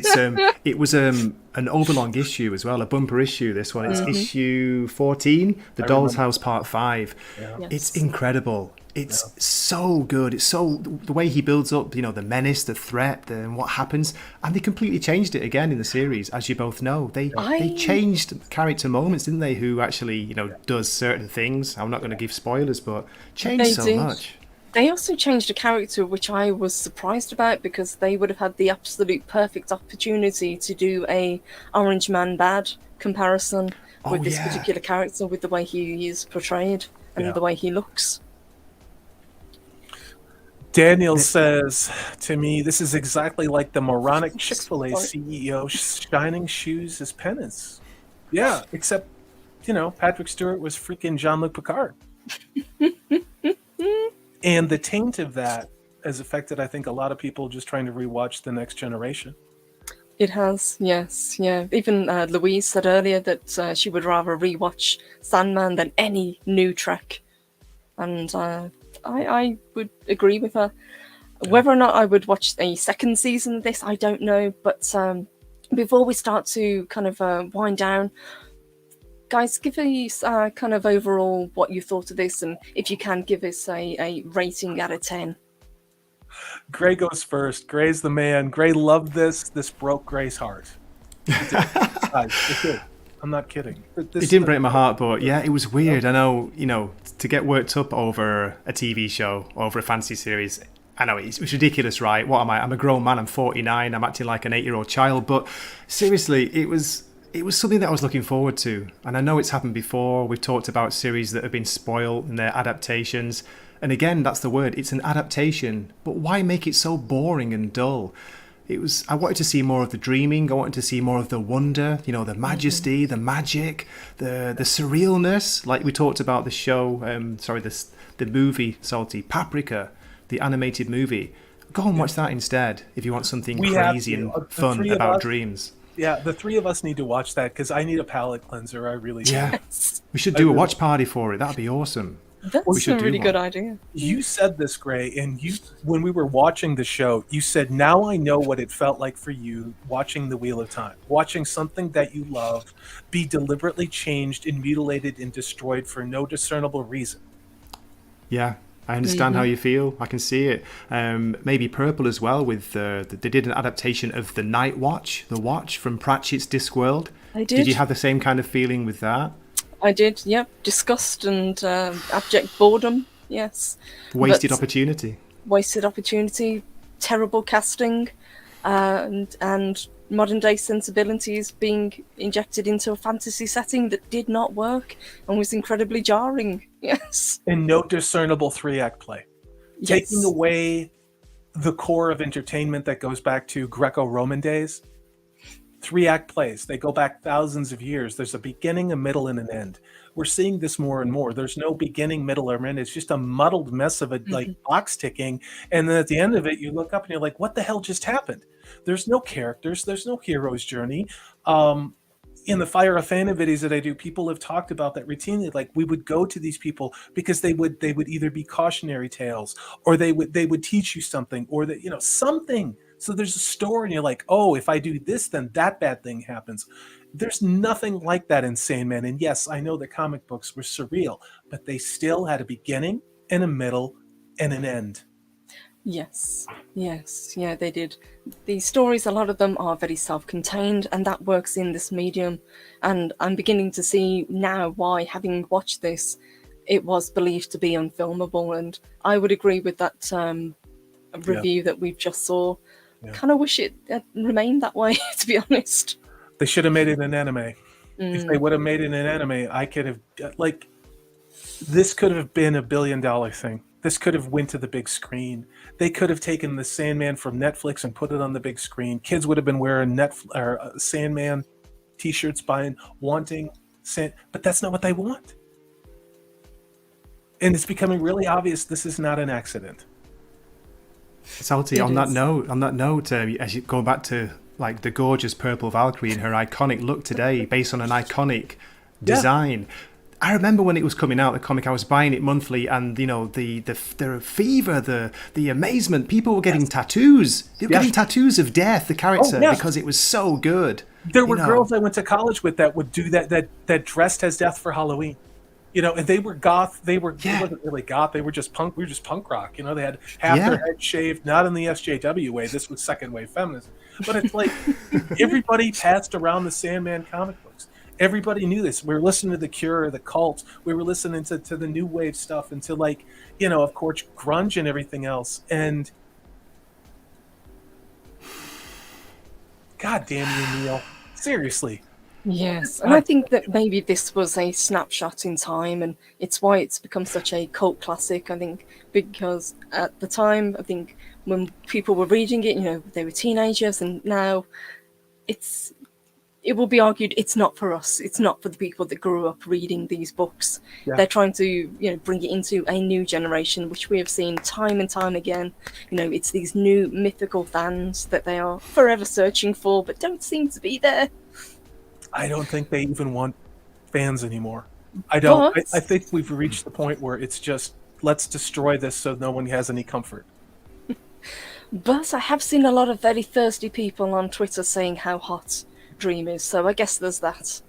It was an overlong issue as well, a bumper issue. This one, it's issue 14, The Doll's House Part 5. Yeah. Yes. It's incredible. It's so good. It's so the way he builds up, the menace, the threat, and what happens, and they completely changed it again in the series, as you both know. They changed character moments, didn't they? Who actually, does certain things. I'm not going to give spoilers, but changed so much. They also changed a character, which I was surprised about, because they would have had the absolute perfect opportunity to do a Orange Man Bad comparison with this particular character, with the way he is portrayed and the way he looks. Daniel says to me, this is exactly like the moronic Chick-fil-A CEO shining shoes as penance. Yeah, except, Patrick Stewart was freaking Jean-Luc Picard. And the taint of that has affected, I think, a lot of people just trying to rewatch The Next Generation. It has, yes, yeah. Even Louise said earlier that she would rather rewatch Sandman than any new Trek. And I would agree with her. Yeah. Whether or not I would watch a second season of this, I don't know. But before we start to kind of wind down, guys, give us kind of overall what you thought of this, and if you can, give us a rating out of 10. Gray goes first. Gray's the man. Gray loved this. This broke Gray's heart. It did. I'm not kidding. It didn't break my heart, but yeah, it was weird. I know, to get worked up over a TV show, over a fantasy series, I know it's ridiculous, right? What am I? I'm a grown man. I'm 49. I'm acting like an 8-year-old child. But seriously, it was something that I was looking forward to. And I know it's happened before. We've talked about series that have been spoiled in their adaptations. And again, that's the word. It's an adaptation. But why make it so boring and dull? I wanted to see more of the dreaming. I wanted to see more of the wonder, the majesty, the magic, the surrealness. Like we talked about the show, the movie, Salty, Paprika, the animated movie. Go and watch that instead if you want something crazy and fun about dreams. Yeah, the three of us need to watch that because I need a palate cleanser. I really do. Yeah, we should do a watch party for it. That'd be awesome. That's a really good idea. You said this, Gray, and when we were watching the show, you said, now I know what it felt like for you watching The Wheel of Time, watching something that you love be deliberately changed and mutilated and destroyed for no discernible reason. Yeah, I understand how you feel. I can see it. Maybe Purple as well. They did an adaptation of The Night Watch, The Watch from Pratchett's Discworld. I did. Did you have the same kind of feeling with that? I did, yep. Disgust and abject boredom, yes. Wasted opportunity, terrible casting, and modern-day sensibilities being injected into a fantasy setting that did not work and was incredibly jarring, yes. And no discernible 3-act play. Yes. Taking away the core of entertainment that goes back to Greco-Roman days. 3-act plays. They go back thousands of years. There's a beginning, a middle, and an end. We're seeing this more and more. There's no beginning, middle, or end. It's just a muddled mess of like box ticking. And then at the end of it, you look up and you're like, what the hell just happened? There's no characters. There's no hero's journey. In the Fire of Fandom videos that I do, people have talked about that routinely. Like we would go to these people because they would either be cautionary tales or they would teach you something or that, something. So there's a story and you're like, oh, if I do this, then that bad thing happens. There's nothing like that in Sandman. And yes, I know the comic books were surreal, but they still had a beginning and a middle and an end. Yes, yeah, they did. The stories, a lot of them are very self-contained, and that works in this medium. And I'm beginning to see now why, having watched this, it was believed to be unfilmable. And I would agree with that review that we've just saw. Yeah. Kind of wish it had remained that way, to be honest. They should have made it an anime. If they would have made it an anime, I could have, this could have been $1 billion thing. This could have went to the big screen. They could have taken the Sandman from Netflix and put it on the big screen. Kids would have been wearing Sandman t-shirts, wanting Sand, but that's not what they want. And it's becoming really obvious this is not an accident. Salty, on that note, as you go back to like the gorgeous purple Valkyrie and her iconic look today, based on an iconic design. I remember when it was coming out, the comic, I was buying it monthly, and the fever, the amazement, people were getting tattoos. They were getting tattoos of Death, the character, because it was so good. There were girls I went to college with that would do that dressed as Death for Halloween. You know, and they were goth. They wasn't really goth. They were just punk. We were just punk rock. You know, they had half their head shaved, not in the SJW way. This was second wave feminism. But it's like everybody passed around the Sandman comic books. Everybody knew this. We were listening to The Cure, The Cult. We were listening to the new wave stuff and to, like, you know, of course, grunge and everything else. And God damn you, Neil. Seriously. Yes, and I think that maybe this was a snapshot in time, and it's why it's become such a cult classic. I think because at the time, I think when people were reading it, you know, they were teenagers, and now it will be argued it's not for us. It's not for the people that grew up reading these books. Yeah. They're trying to, you know, bring it into a new generation, which we have seen time and time again. You know, it's these new mythical fans that they are forever searching for, but don't seem to be there. I don't think they even want fans anymore. I don't. I think we've reached the point where it's just, let's destroy this so no one has any comfort. But I have seen a lot of very thirsty people on Twitter saying how hot Dream is, so I guess there's that.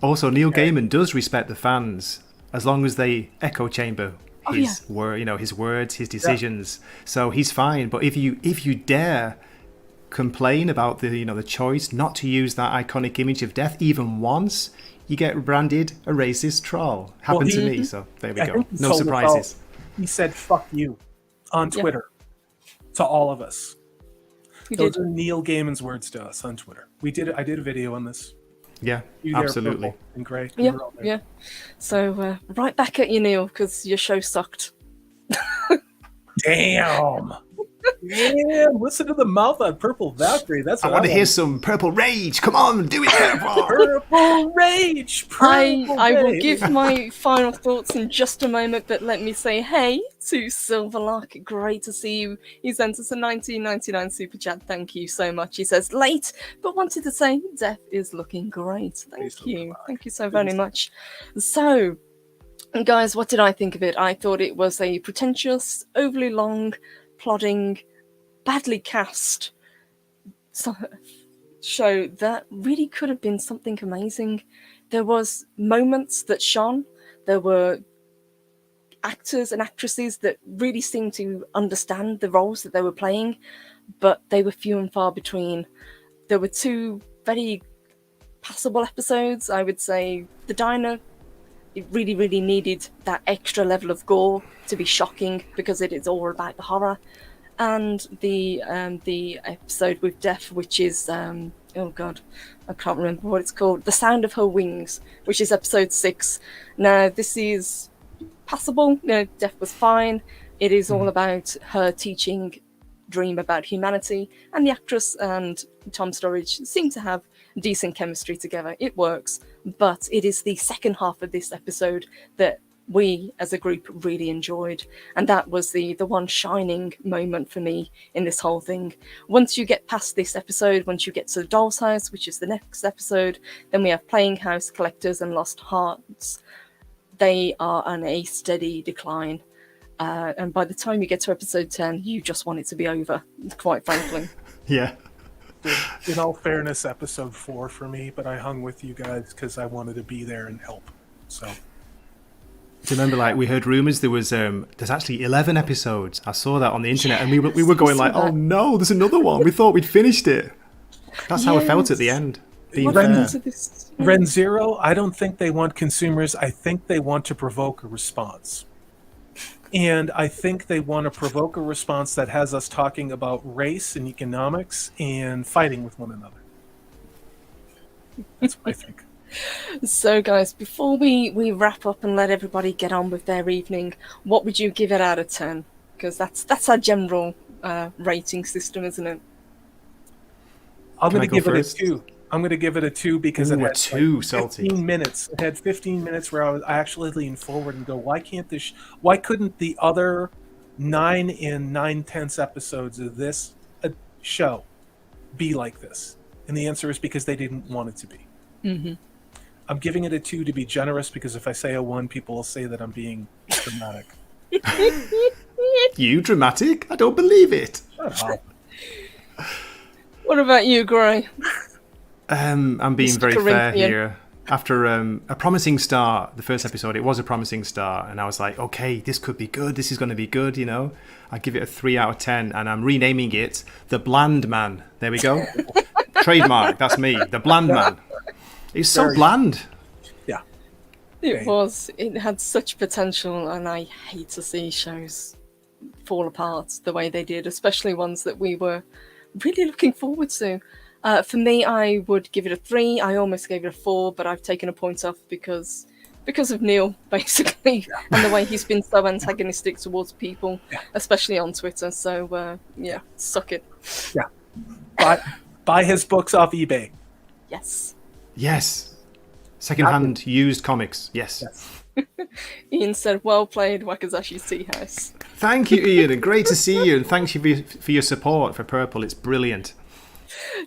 Also, Neil Gaiman does respect the fans as long as they echo chamber his his words, his decisions. Yeah. So he's fine. But if you dare complain about the choice not to use that iconic image of death even once, you get branded a racist troll. Happened to me, so there we go. No surprises. He said "fuck you" on Twitter to all of us. Those are Neil Gaiman's words to us on Twitter. I did a video on this. Yeah, absolutely. And Gray. Yeah. So right back at you, Neil, because your show sucked. Damn. Yeah, listen to the mouth on Purple Valkyrie. That's what I want to hear some purple rage. Come on, do it, Purple. Purple rage. I will give my final thoughts in just a moment, but let me say hey to Silverlark. Great to see you. He sent us a 1999 super chat. Thank you so much. He says late, but wanted to say Death is looking great. Thank you. Thank you so very much. So, guys, what did I think of it? I thought it was a pretentious, overly long, plodding, badly cast show that really could have been something amazing. There was moments that shone. There were actors and actresses that really seemed to understand the roles that they were playing, but they were few and far between. There were two very passable episodes. I would say the diner, it really, really needed that extra level of gore to be shocking because it is all about the horror. And the episode with Death, which is oh god, I can't remember what it's called. The Sound of Her Wings, which is episode 6. Now this is passable. You know, Death was fine. It is all about her teaching Dream about humanity, and the actress and Tom Sturridge seem to have decent chemistry together. It works, but it is the second half of this episode that we as a group really enjoyed, and that was the one shining moment for me in this whole thing. Once you get past this episode, once you get to the Doll's House, which is the next episode, then we have Playing House, Collectors and Lost Hearts. They are on a steady decline, and by the time you get to episode 10 you just want it to be over, quite frankly. Yeah. In all fairness, episode 4 for me, but I hung with you guys because I wanted to be there and help. So do you remember, like, we heard rumors there's actually 11 episodes. I saw that on the internet, and we were going like, oh no, there's another one. We thought we'd finished it. That's how I felt at the end. Ren Zero, I don't think they want consumers. I think they want to provoke a response. And I think they want to provoke a response that has us talking about race and economics and fighting with one another. That's what I think. So guys, before we wrap up and let everybody get on with their evening, what would you give it out of 10? Because that's our general rating system, isn't it? I'm going to give it a 2. I'm going to give it a 2 because it had 15 minutes. It had 15 minutes where I actually leaned forward and go, why couldn't the other 9 and 9/10 episodes of this show be like this? And the answer is because they didn't want it to be. Mm-hmm. I'm giving it a 2 to be generous, because if I say a 1, people will say that I'm being dramatic. You dramatic? I don't believe it. Shut up. What about you, Gray? I'm being Mr. very fair Corinthian. here. After a promising start, the first episode, it was a promising start, and I was like, okay, this could be good. This is going to be good, you know. I give it a 3 out of 10, and I'm renaming it The Bland Man. There we go. Trademark. That's me. The Bland Man. It's so bland. Yeah. It was. It had such potential, and I hate to see shows fall apart the way they did, especially ones that we were really looking forward to. For me, I would give it a 3. I almost gave it a 4, but I've taken a point off because of Neil, basically, and the way he's been so antagonistic towards people, especially on Twitter. So, yeah, suck it. Yeah. Buy his books off eBay. Yes. Yes. Second-hand used comics. Yes. Ian said, well played, Wakizashi's Teahouse. Thank you, Ian, and great to see you, and thank you for your support for Purple. It's brilliant.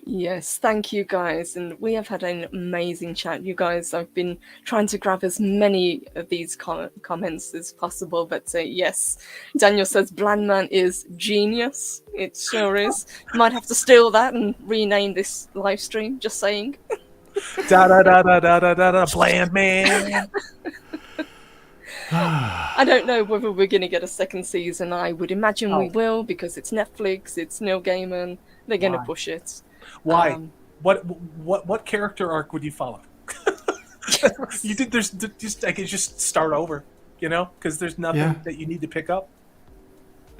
Yes, thank you guys, and we have had an amazing chat. You guys, I've been trying to grab as many of these comments as possible, but yes, Daniel says Blandman is genius. It sure is. Might have to steal that and rename this live stream, just saying. Da da da da da da da da, Bland Man. I don't know whether we're going to get a second season. I would imagine we will, because it's Netflix, it's Neil Gaiman. They're going to push it. Why? What character arc would you follow? You think there's just I could just start over, you know, because there's nothing that you need to pick up.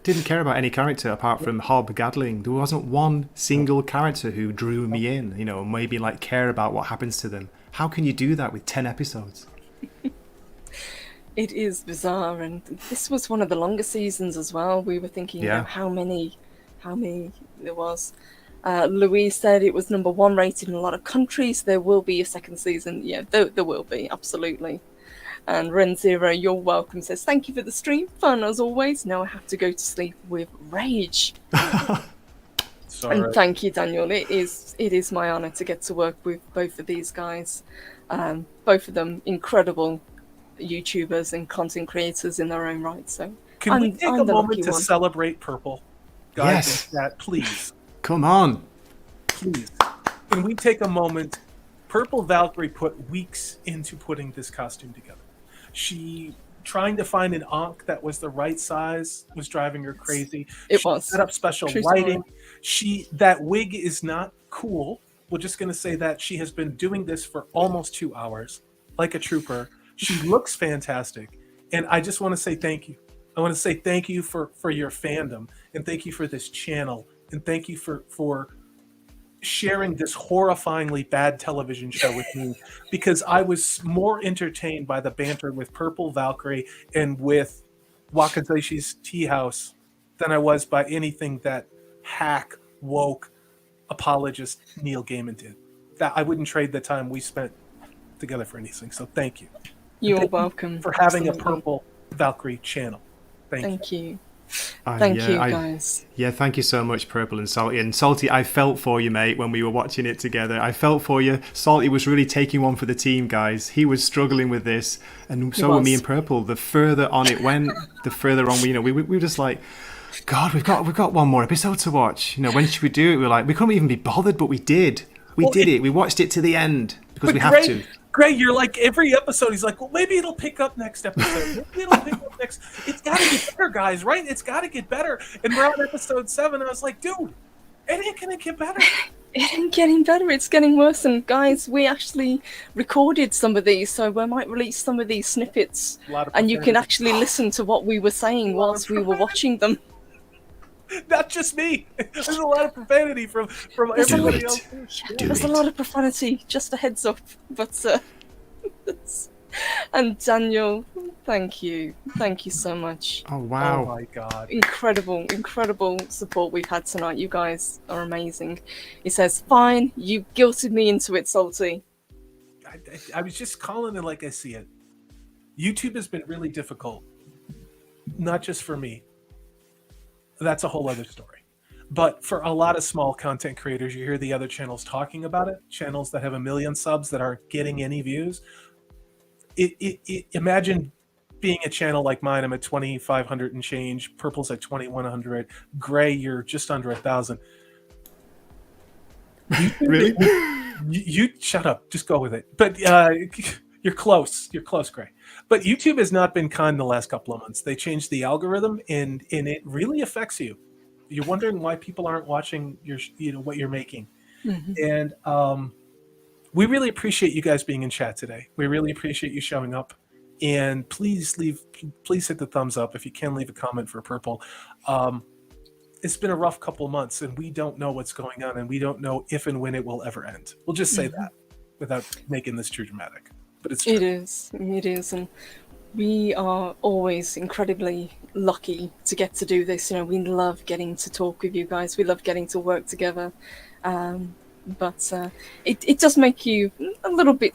Didn't care about any character apart from Hob Gadling. There wasn't one single character who drew me in, you know, maybe like care about what happens to them. How can you do that with 10 episodes? It is bizarre, and this was one of the longer seasons as well. We were thinking, you know, how many there was. Louise said it was #1 rated in a lot of countries. There will be a second season. Yeah, there will be, absolutely. And Ren Zero, you're welcome, says, thank you for the stream. Fun as always. Now I have to go to sleep with rage. Sorry. And thank you, Daniel. It is my honour to get to work with both of these guys. Both of them incredible YouTubers and content creators in their own right. So can we take a moment to celebrate Purple? Guys, that please. Come on. Please. Can we take a moment? Purple Valkyrie put weeks into putting this costume together. She trying to find an Ankh that was the right size was driving her crazy. She set up special lighting. That wig is not cool. We're just going to say that she has been doing this for almost 2 hours, like a trooper. She looks fantastic, and I just want to say thank you. I want to say thank you for your fandom, and thank you for this channel, and thank you for sharing this horrifyingly bad television show with me, because I was more entertained by the banter with Purple Valkyrie and with Wakizashi's Teahouse than I was by anything that hack, woke, apologist Neil Gaiman did. That I wouldn't trade the time we spent together for anything. So thank you. You're welcome for having a Purple Valkyrie channel. Thank you. Thank you, guys. Yeah, thank you so much, Purple and Salty. And Salty, I felt for you, mate, when we were watching it together. I felt for you. Salty was really taking one for the team, guys. He was struggling with this, and so were me and Purple. The further on it went, the further on we were just like, God, we've got one more episode to watch. You know, when should we do it? We were like, we couldn't even be bothered, but we did. We did it. We watched it to the end because we have to. Greg, you're like every episode. He's like, well, maybe it'll pick up next episode. Maybe it'll pick up next. It's got to get better, guys, right? It's got to get better. And we're on episode 7. And I was like, dude, it ain't gonna get better. It ain't getting better. It's getting worse. And guys, we actually recorded some of these, so we might release some of these snippets, and you can actually listen to what we were saying whilst we were watching them. Not just me. There's a lot of profanity from everybody else. There's a lot of profanity. Just a heads up. But and Daniel, thank you so much. Oh wow! Oh my God! Incredible support we've had tonight. You guys are amazing. He says, "Fine, you guilted me into it, Salty." I was just calling it like I see it. YouTube has been really difficult, not just for me. That's a whole other story. But for a lot of small content creators, you hear the other channels talking about it, channels that have 1 million subs that aren't getting any views. Imagine being a channel like mine. I'm at 2,500 and change. Purple's at 2,100. Gray, you're just under 1,000. Really? You shut up. Just go with it. But you're close. You're close, Gray. But YouTube has not been kind the last couple of months. They changed the algorithm, and it really affects you. You're wondering why people aren't watching what you're making. And we really appreciate you guys being in chat today. We really appreciate you showing up. And please hit the thumbs up. If you can, leave a comment for Purple. It's been a rough couple of months, and we don't know what's going on, and we don't know if and when it will ever end. We'll just say that without making this too dramatic. But it's true. It is, and we are always incredibly lucky to get to do this. We love getting to talk with you guys. We love getting to work together. But it does make you a little bit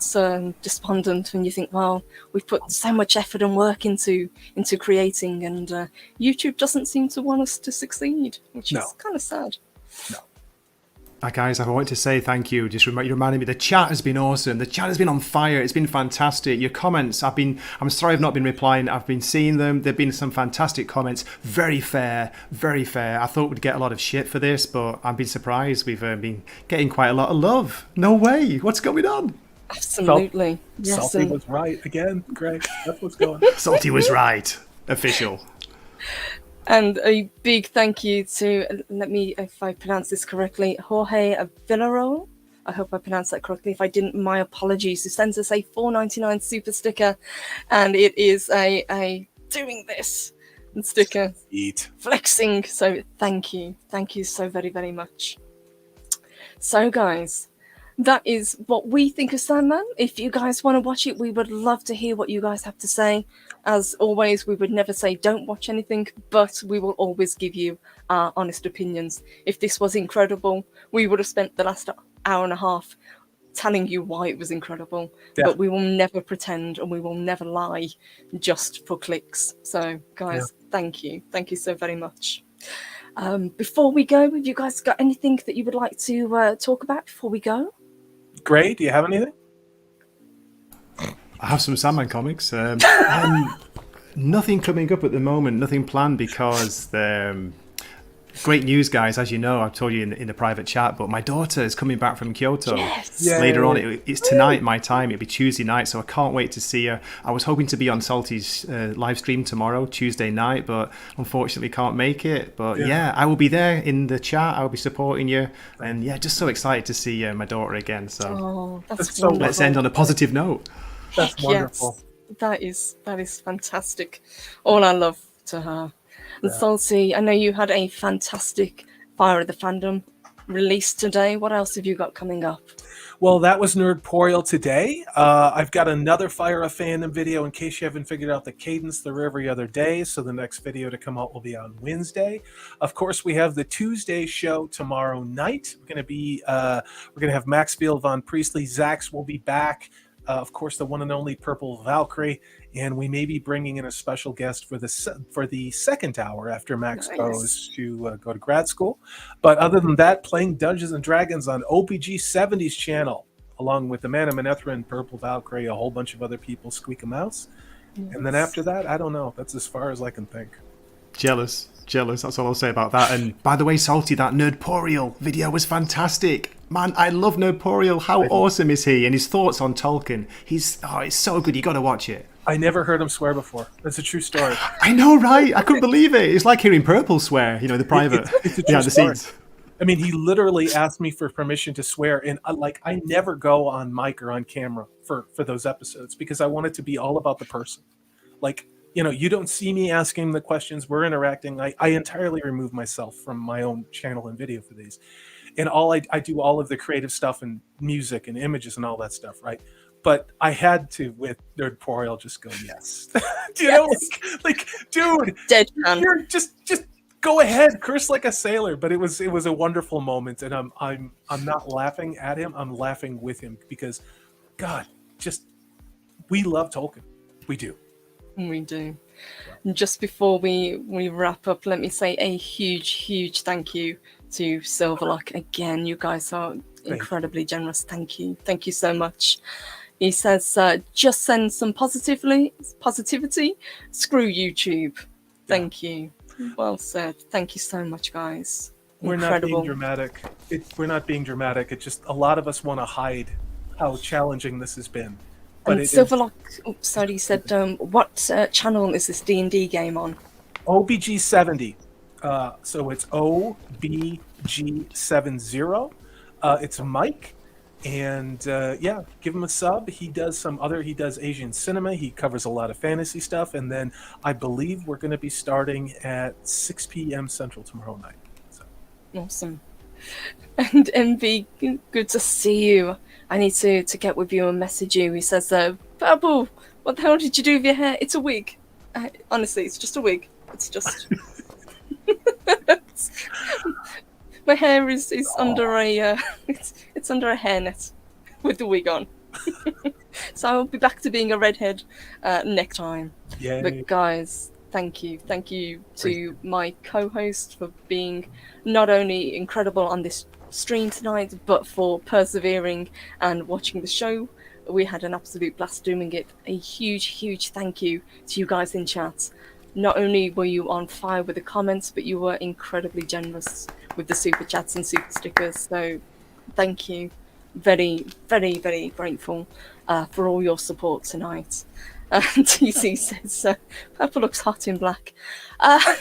despondent when you think, well, we've put so much effort and work into creating, and YouTube doesn't seem to want us to succeed, which is kind of sad. No. Guys, I wanted to say thank you. You reminded me, the chat has been awesome. The chat has been on fire. It's been fantastic. Your comments, I'm sorry I've not been replying. I've been seeing them. There've been some fantastic comments. Very fair, very fair. I thought we'd get a lot of shit for this, but I've been surprised. We've been getting quite a lot of love. No way. What's going on? Absolutely. Salty was right again, Greg. That's what's going on. Salty was right. Official. And a big thank you to, let me, if I pronounce this correctly, Jorge Villarreal. I hope I pronounced that correctly. If I didn't, my apologies. Who sends us a $4.99 super sticker, and it is a doing this sticker. Flexing. So thank you so very, very much. So guys, that is what we think of Sandman. If you guys want to watch it, we would love to hear what you guys have to say. As always, we would never say don't watch anything, but we will always give you our honest opinions. If this was incredible, we would have spent the last hour and a half telling you why it was incredible. Yeah. But we will never pretend, and we will never lie just for clicks. So, guys, Thank you. Thank you so very much. Before we go, have you guys got anything that you would like to talk about before we go? Gray, do you have anything? I have some Sandman comics. Nothing coming up at the moment, nothing planned, because great news, guys. As you know, I've told you in the private chat, but my daughter is coming back from Kyoto. Yes. Later on. It's tonight, my time. It'll be Tuesday night, so I can't wait to see her. I was hoping to be on Salty's live stream tomorrow, Tuesday night, but unfortunately can't make it. But yeah, I will be there in the chat. I will be supporting you. And yeah, just so excited to see my daughter again. So that's so let's end on a positive note. That's wonderful. Yes, that is fantastic. All our love to her. And Salty, I know you had a fantastic Fire of the Fandom release today. What else have you got coming up? Well, that was Nerdporial today. I've got another Fire of Fandom video in case you haven't figured out the cadence. They're every other day, so the next video to come out will be on Wednesday. Of course, we have the Tuesday show tomorrow night. We're going to have Maxfield Von Priestley. Zax will be back. Of course, the one and only Purple Valkyrie, and we may be bringing in a special guest for the second hour after Max goes to go to grad school. But other than that, playing Dungeons and Dragons on OPG 70s channel, along with Amanda Manethra, Purple Valkyrie, a whole bunch of other people, Squeak a Mouse. Yes. And then after that, I don't know. That's as far as I can think. Jealous. That's all I'll say about that. And by the way, Salty, that Nerdporial video was fantastic. Man, I love Nerdporial. How awesome is he? And his thoughts on Tolkien. It's so good. You got to watch it. I never heard him swear before. That's a true story. I know, right? I couldn't believe it. It's like hearing Purple swear, the private. It's a true story. I mean, he literally asked me for permission to swear. And I never go on mic or on camera for those episodes because I want it to be all about the person. You don't see me asking the questions. We're interacting. I entirely remove myself from my own channel and video for these. And I do all of the creative stuff and music and images and all that stuff, right? But I had to, with Nerdporial, just go, yes. Dude, Deadpan. Just go ahead, curse like a sailor. But it was a wonderful moment, and I'm not laughing at him. I'm laughing with him because, God, we love Tolkien. We do. We do. And just before we wrap up, let me say a huge thank you to Silverlock again. You guys are incredibly generous. Thank you so much. He says, just send some positivity. Screw YouTube. Thank you. Well said. Thank you so much, guys. We're not being Incredible. dramatic. We're not being dramatic. It's just a lot of us want to hide how challenging this has been. But And it is Silverlock, sorry, said, what channel is this D&D game on? OBG 70. So it's OBG 70. It's Mike. And yeah, give him a sub. He does Asian cinema. He covers a lot of fantasy stuff. And then I believe we're going to be starting at 6 p.m. Central tomorrow night. So. Awesome. And MV, good to see you. I need to get with you and message you. He says, Purple, what the hell did you do with your hair? It's a wig. Honestly, it's just a wig. It's just... My hair is under a it's under a hairnet with the wig on. So I'll be back to being a redhead next time. Yay. But guys, thank you to my co-host for being not only incredible on this stream tonight, but for persevering and watching the show. We had an absolute blast doing it. A huge thank you to you guys in chat. Not only were you on fire with the comments, but you were incredibly generous with the super chats and super stickers. So thank you. Very grateful for all your support tonight. TC says, Purple looks hot in black. I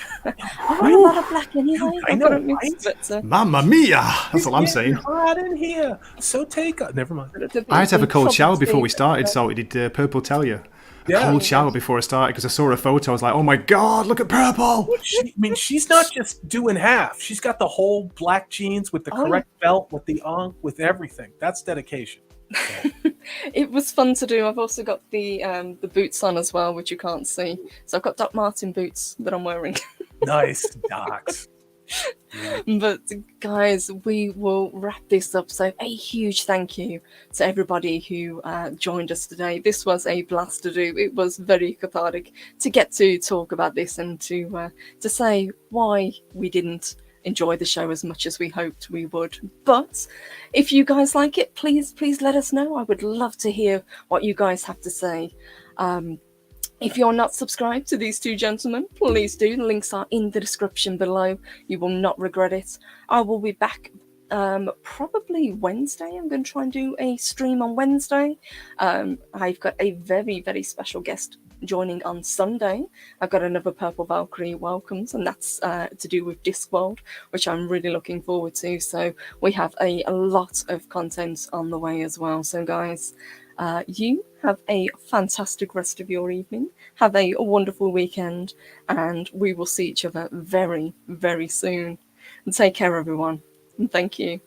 wear a lot of black anyway. I know, right? Mamma mia! That's all I'm saying. Hot in here. So never mind. I had to have a cold shower before we started, so did Purple tell you? Cold shower before I started because I saw a photo. I was like, "Oh my god, look at Purple!" She's not just doing half. She's got the whole black jeans with the correct belt, with the with everything. That's dedication. So. It was fun to do. I've also got the boots on as well, which you can't see. So I've got Doc Martin boots that I'm wearing. Nice, Docs. But guys, we will wrap this up. So a huge thank you to everybody who joined us today. This was a blast to do. It was very cathartic to get to talk about this and to say why we didn't enjoy the show as much as we hoped we would. But if you guys like it, please let us know. I would love to hear what you guys have to say. If you're not subscribed to these two gentlemen, please do. The links are in the description below. You will not regret it. I will be back probably Wednesday. I'm going to try and do a stream on Wednesday. I've got a very special guest joining on Sunday. I've got another Purple Valkyrie welcomes, and that's to do with Discworld, which I'm really looking forward to. So we have a lot of content on the way as well. So guys, you have a fantastic rest of your evening. Have a wonderful weekend, and we will see each other very soon. And take care, everyone. And thank you.